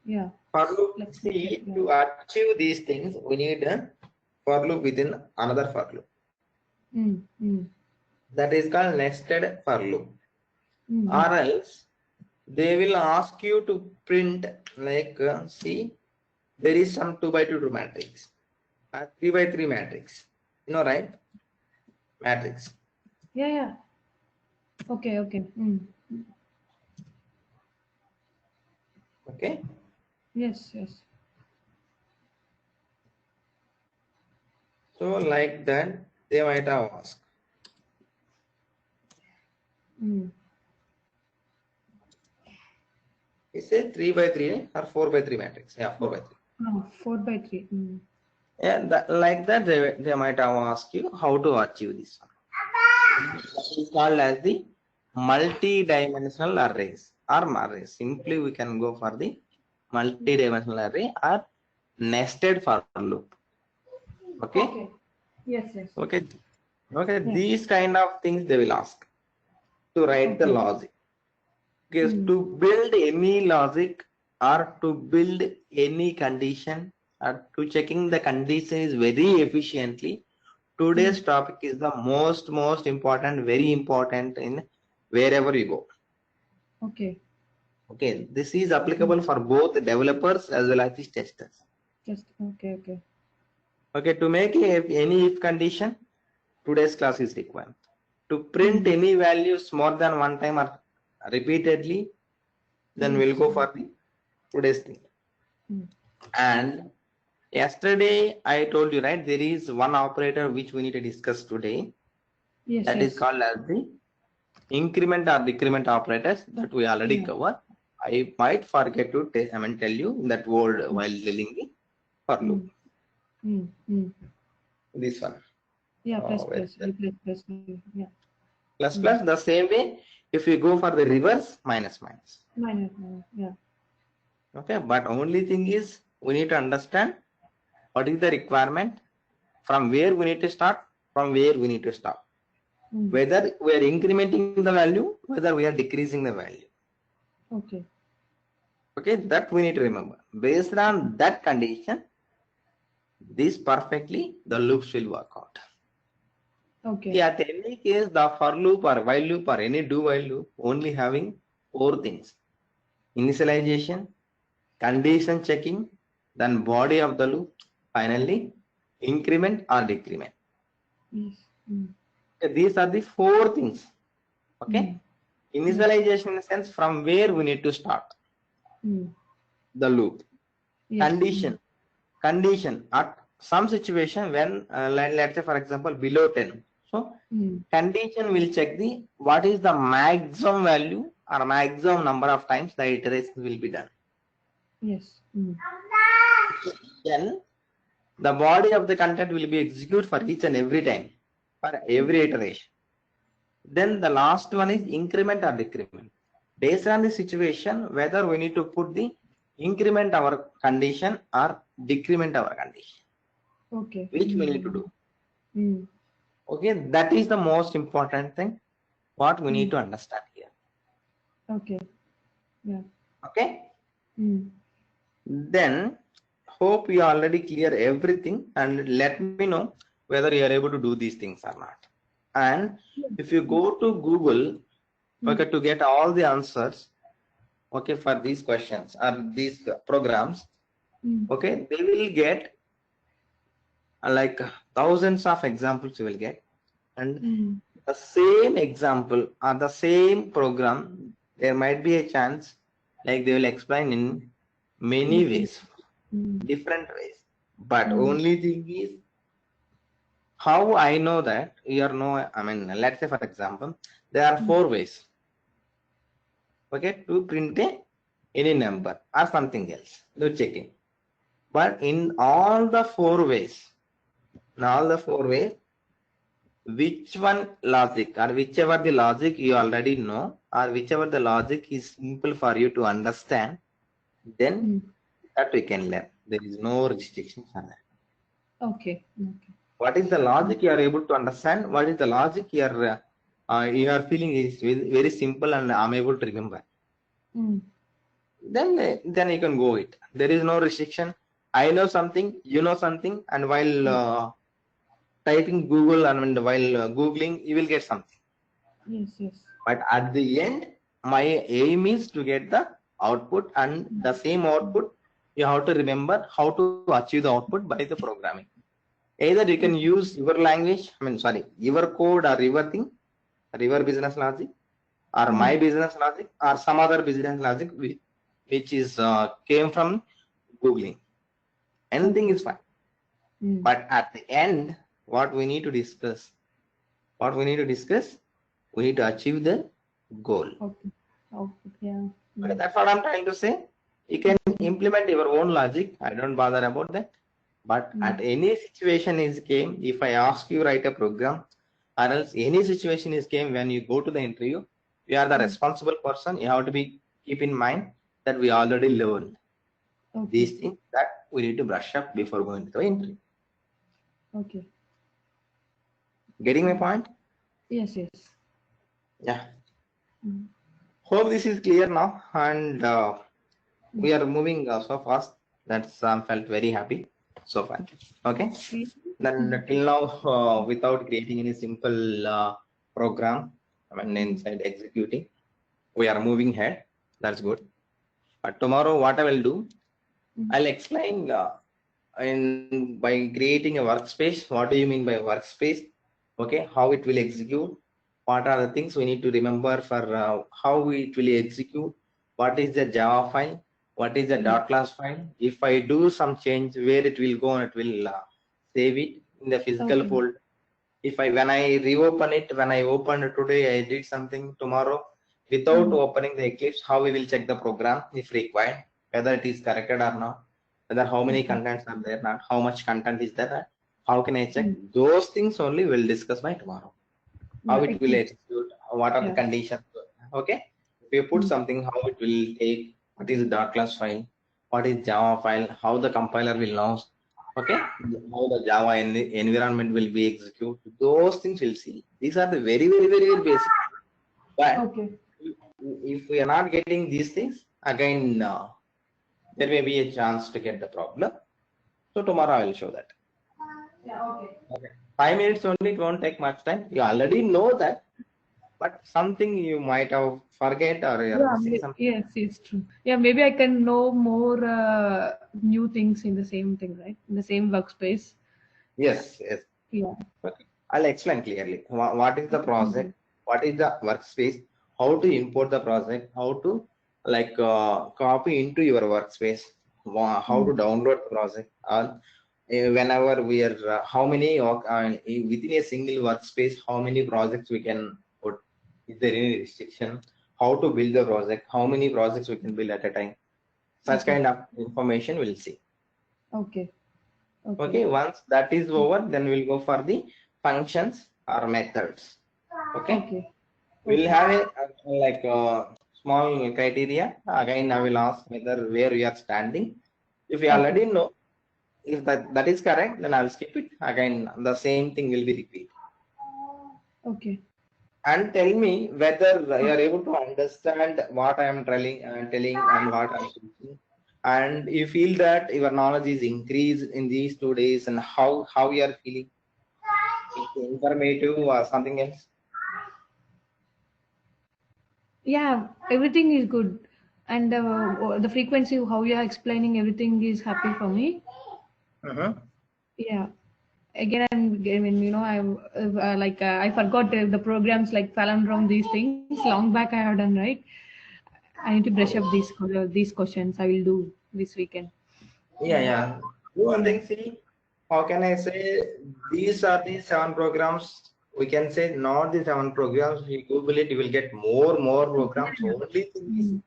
Yeah. For loop, see, to achieve these things, we need a for loop within another for loop. That is called nested for loop. Or else they will ask you to print like see there is some 2 by 2 matrix, 3 by 3 matrix, you know, right? Matrix. Yeah. Okay. Okay. Yes. So like that, they might have asked. Is it 3 by 3 or 4 by 3 matrix? Yeah, 4 by 3. No, 4 by 3. Yeah, like that, they might have asked you how to achieve this one. This is called as the multi-dimensional arrays or arrays. Simply, we can go for the multi-dimensional array or nested for loop. Okay. Yes. Okay. Yeah. These kind of things they will ask to write the Okay. logic. Because to build any logic or to build any condition or to checking the condition is very efficiently, today's topic is the most important, very important in wherever you go. Okay. This is applicable for both developers as well as the testers. Just okay. To make any if condition, today's class is required. To print any values more than one time or repeatedly, then we'll go for the today's thing. And yesterday I told you, right, there is one operator which we need to discuss today. Yes. That is called as the increment or decrement operators that we already covered. I might forget to tell you that word while telling the for loop. This one. Yeah, plus. Yeah. Plus, the same way, if you go for the reverse, minus. Yeah. Okay, but only thing is we need to understand what is the requirement, from where we need to start, from where we need to stop. Whether we are incrementing the value, whether we are decreasing the value. Okay, that we need to remember. Based on that condition, this perfectly the loops will work out. Okay. Yeah, at any case, the for loop or while loop or any do while loop only having 4 things: initialization, condition checking, then body of the loop, finally increment or decrement. Yes. Okay, these are the 4 things. Okay, initialization in the sense from where we need to start the loop. Yes. Condition at some situation when let's say for example below 10. So condition will check the what is the maximum value or maximum number of times the iterations will be done. Yes. Then the body of the content will be executed for each and every time, for every iteration. Then the last one is increment or decrement. Based on the situation, whether we need to put the increment our condition or decrement our condition. Okay. Which we need to do. Okay, that is the most important thing what we need to understand here. Okay. Yeah. Okay. Then hope you already clear everything and let me know whether you are able to do these things or not. And if you go to Google, okay, to get all the answers, okay, for these questions or these programs, okay, they will get like thousands of examples you will get, and the same example or the same program, there might be a chance like they will explain in many ways, different ways, but only thing is how I know that you are let's say for example there are 4 ways, okay, to print any number or something else, do checking. But in all the 4 ways, which one logic or whichever the logic you already know or whichever the logic is simple for you to understand, then that we can learn. There is no restriction for that. Okay. What is the logic you are able to understand? What is the logic you are feeling is very simple and I'm able to remember. Then you can go it. There is no restriction. I know something, you know something, and while typing Google and while Googling, you will get something. Yes. But at the end, my aim is to get the output, and the same output you have to remember how to achieve the output by the programming. Either you can use your language, your code or your thing, your business logic, or my business logic, or some other business logic which is came from Googling. Anything is fine. But at the end, what we need to discuss? We need to achieve the goal. Yeah. Okay, that's what I'm trying to say. You can implement your own logic. I don't bother about that. But at any situation is came, if I ask you write a program, or else any situation is came when you go to the interview, you are the responsible person. You have to be keep in mind that we already learned these things that we need to brush up before going to the interview. Okay. Getting my point? Yes. Yeah. Hope this is clear now, and we are moving so fast. That's felt very happy so far. Okay. Then till now, without creating any simple program, inside executing, we are moving ahead. That's good. But tomorrow, what I will do, I'll explain by creating a workspace. What do you mean by workspace? Okay, how it will execute. What are the things we need to remember for how it will execute? What is the Java file? What is the .class file? If I do some change, where it will go, and it will save it in the physical folder. If when I reopen it, when I opened it today, I did something tomorrow without opening the Eclipse, how we will check the program if required, whether it is corrected or not, whether how many contents are there, not how much content is there, how can I check? Those things only we'll discuss by tomorrow. How it will execute, what are the conditions. Okay, if you put something, how it will take, what is the .class file, what is Java file, how the compiler will know, okay, how the Java environment will be executed. Those things we'll see. These are the very basic. But if we are not getting these things, again, there may be a chance to get the problem. So tomorrow I will show that. Okay. 5 minutes only, it won't take much time. You already know that, but something you might have forget or you're missing something. Yes, it's true. Yeah, maybe I can know more new things in the same thing, right? In the same workspace. Yes. Yeah. Okay. I'll explain clearly. What is the project? What is the workspace? How to import the project? How to copy into your workspace? How to download the project? Whenever we are, how many within a single workspace, how many projects we can put? Is there any restriction? How to build the project? How many projects we can build at a time? Such kind of information we'll see. Okay. Once that is over, then we'll go for the functions or methods. Okay. We'll have a small criteria. Again, I will ask whether where we are standing. If we already know, if that is correct, then I will skip it. Again, the same thing will be repeated. Okay. And tell me whether you are able to understand what I am telling and what I am teaching. And you feel that your knowledge is increased in these 2 days, and how you are feeling? It's informative or something else? Yeah, everything is good, and the frequency, how you are explaining everything is happy for me. Yeah. Again, I forgot the programs like Palindrome, these things long back I have done, right? I need to brush up these questions. I will do this weekend. Yeah. Do one thing, see, how can I say, these are the 7 programs. We can say not the 7 programs. You Google it, you will get more programs. Only thing is,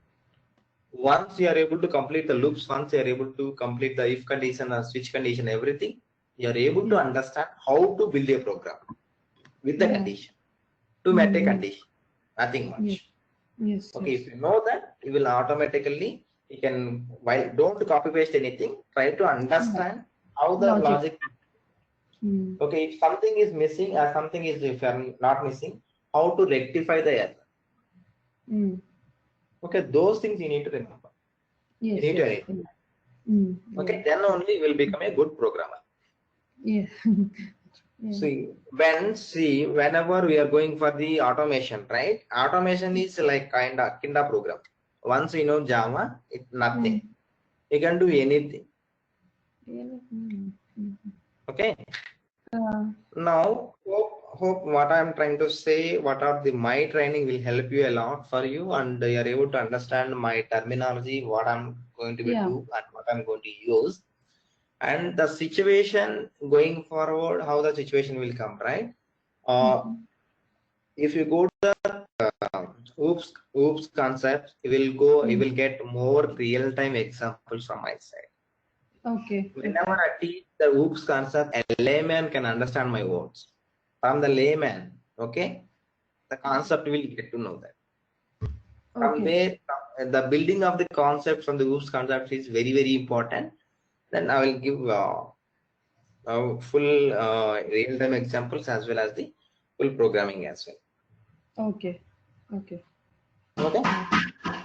once you are able to complete the loops, once you are able to complete the if condition or switch condition, everything, you are able to understand how to build a program with the condition, to met a condition, nothing much. Yes. Okay, if you know that, you will automatically, you can, while don't copy paste anything, try to understand how the logic. Okay, if something is missing or something is, if you are not missing, how to rectify the error. Okay, those things you need to remember. Yes. You need to okay, then only you will become a good programmer. Yeah. See, whenever we are going for the automation, right? Automation is like kinda program. Once you know Java, it's nothing. You can do anything. Okay. Now, hope what I am trying to say, what are my training will help you a lot for you, and you are able to understand my terminology, what I'm going to be do and what I'm going to use, and the situation going forward, how the situation will come, right? If you go to the OOPS concept, you will get more real-time examples from my side. Okay. Whenever I teach the OOPS concept, a layman can understand my words. From the layman, okay, the concept will get to know that. From there, the building of the concept from the OOPS concept is very, very important. Then I will give full real-time examples as well as the full programming as well. Okay. Okay.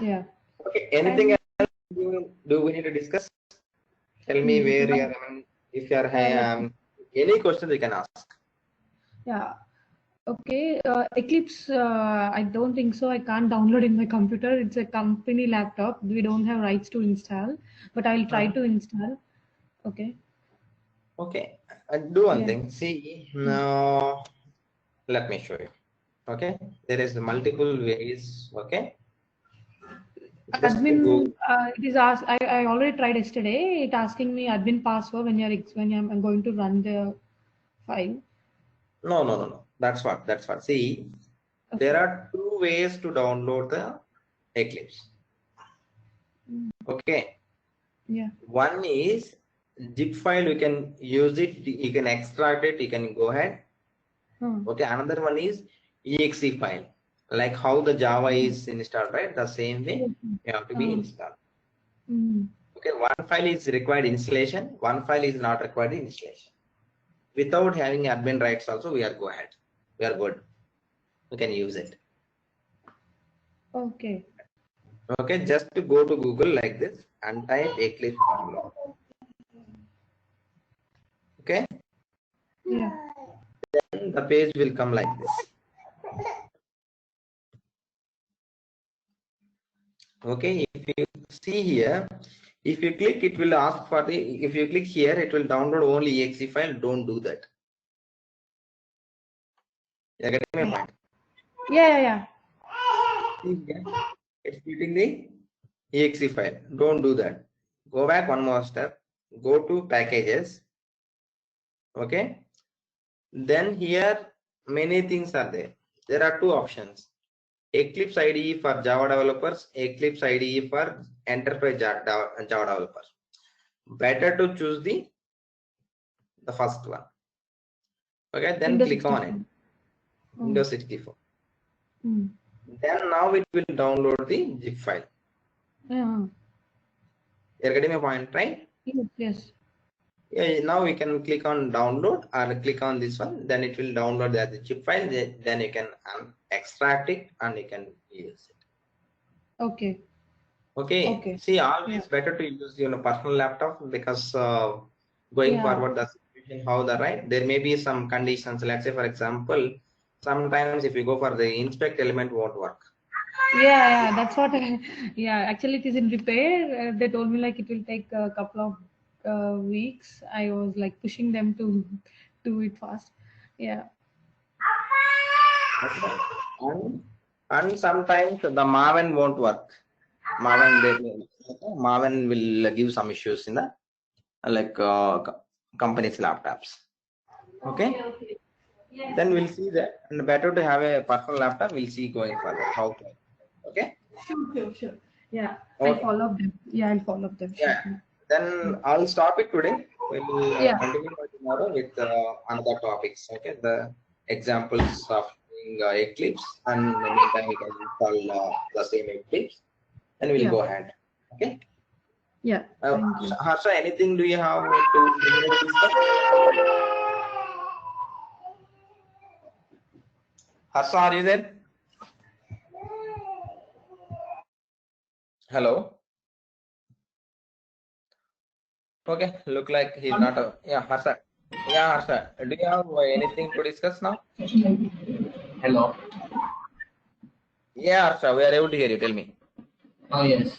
Yeah. Okay. Anything else do we need to discuss? Tell me where you are. I mean, if you are any questions you can ask. Yeah. Okay. Eclipse. I don't think so. I can't download in my computer. It's a company laptop. We don't have rights to install, but I'll try to install. Okay. Okay. Do one thing. See now. Let me show you. Okay. There is multiple ways. Okay. Admin, it is asked. I already tried yesterday. It asking me admin password when I'm going to run the file. No. That's what. See, there are two ways to download the Eclipse. Okay. Yeah. One is zip file. You can use it. You can extract it. You can go ahead. Okay. Another one is exe file, like how the Java is installed, right? The same way you have to be installed. Okay. One file is required installation. One file is not required installation. Without having admin rights also, we are go ahead. We are good. We can use it. Okay. Okay. Just to go to Google like this and type Eclipse download. Okay. Yeah. Then the page will come like this. Okay. If you see here, if you click, it will ask for the. If you click here, it will download only exe file. Don't do that. You getting my point? Yeah. See here, it's getting the exe file. Don't do that. Go back one more step. Go to packages. Okay. Then here many things are there. There are two options: Eclipse IDE for Java developers, Eclipse IDE for enterprise Java developers. Better to choose the first one. Okay, then Windows click 64. on it. Windows 64. Then now it will download the zip file. Yeah. You're getting my point, right? Yes. Yeah, now we can click on download or click on this one. Then it will download the zip file. Then you can extract it and you can use it. Okay. See, always better to use your personal laptop because going forward the situation how the right there may be some conditions. Let's say for example, sometimes if you go for the inspect element won't work. Yeah. That's what. Actually, it is in repair. They told me like it will take a couple of weeks. I was like pushing them to do it fast. Yeah. Okay. And sometimes the Maven won't work. Maven will give some issues in the like company's laptops. Okay. Then we'll see that, and better to have a personal laptop. We'll see going forward how to. Okay. Sure. Yeah. Okay. I'll follow up them. I'll follow up them. Yeah. Then I'll stop it today. We'll continue tomorrow with another topics. Okay. The examples of Eclipse, and in the meantime we can install the same Eclipse, and we'll go ahead. Okay. Yeah. Thank you. Harsha, anything do you have to discuss? Harsha, are you there? Hello. Okay, look like he's not. Harsha. Yeah, Harsha. Do you have anything to discuss now? Hello. Yeah, Harsha, we are able to hear you. Tell me. Oh yes.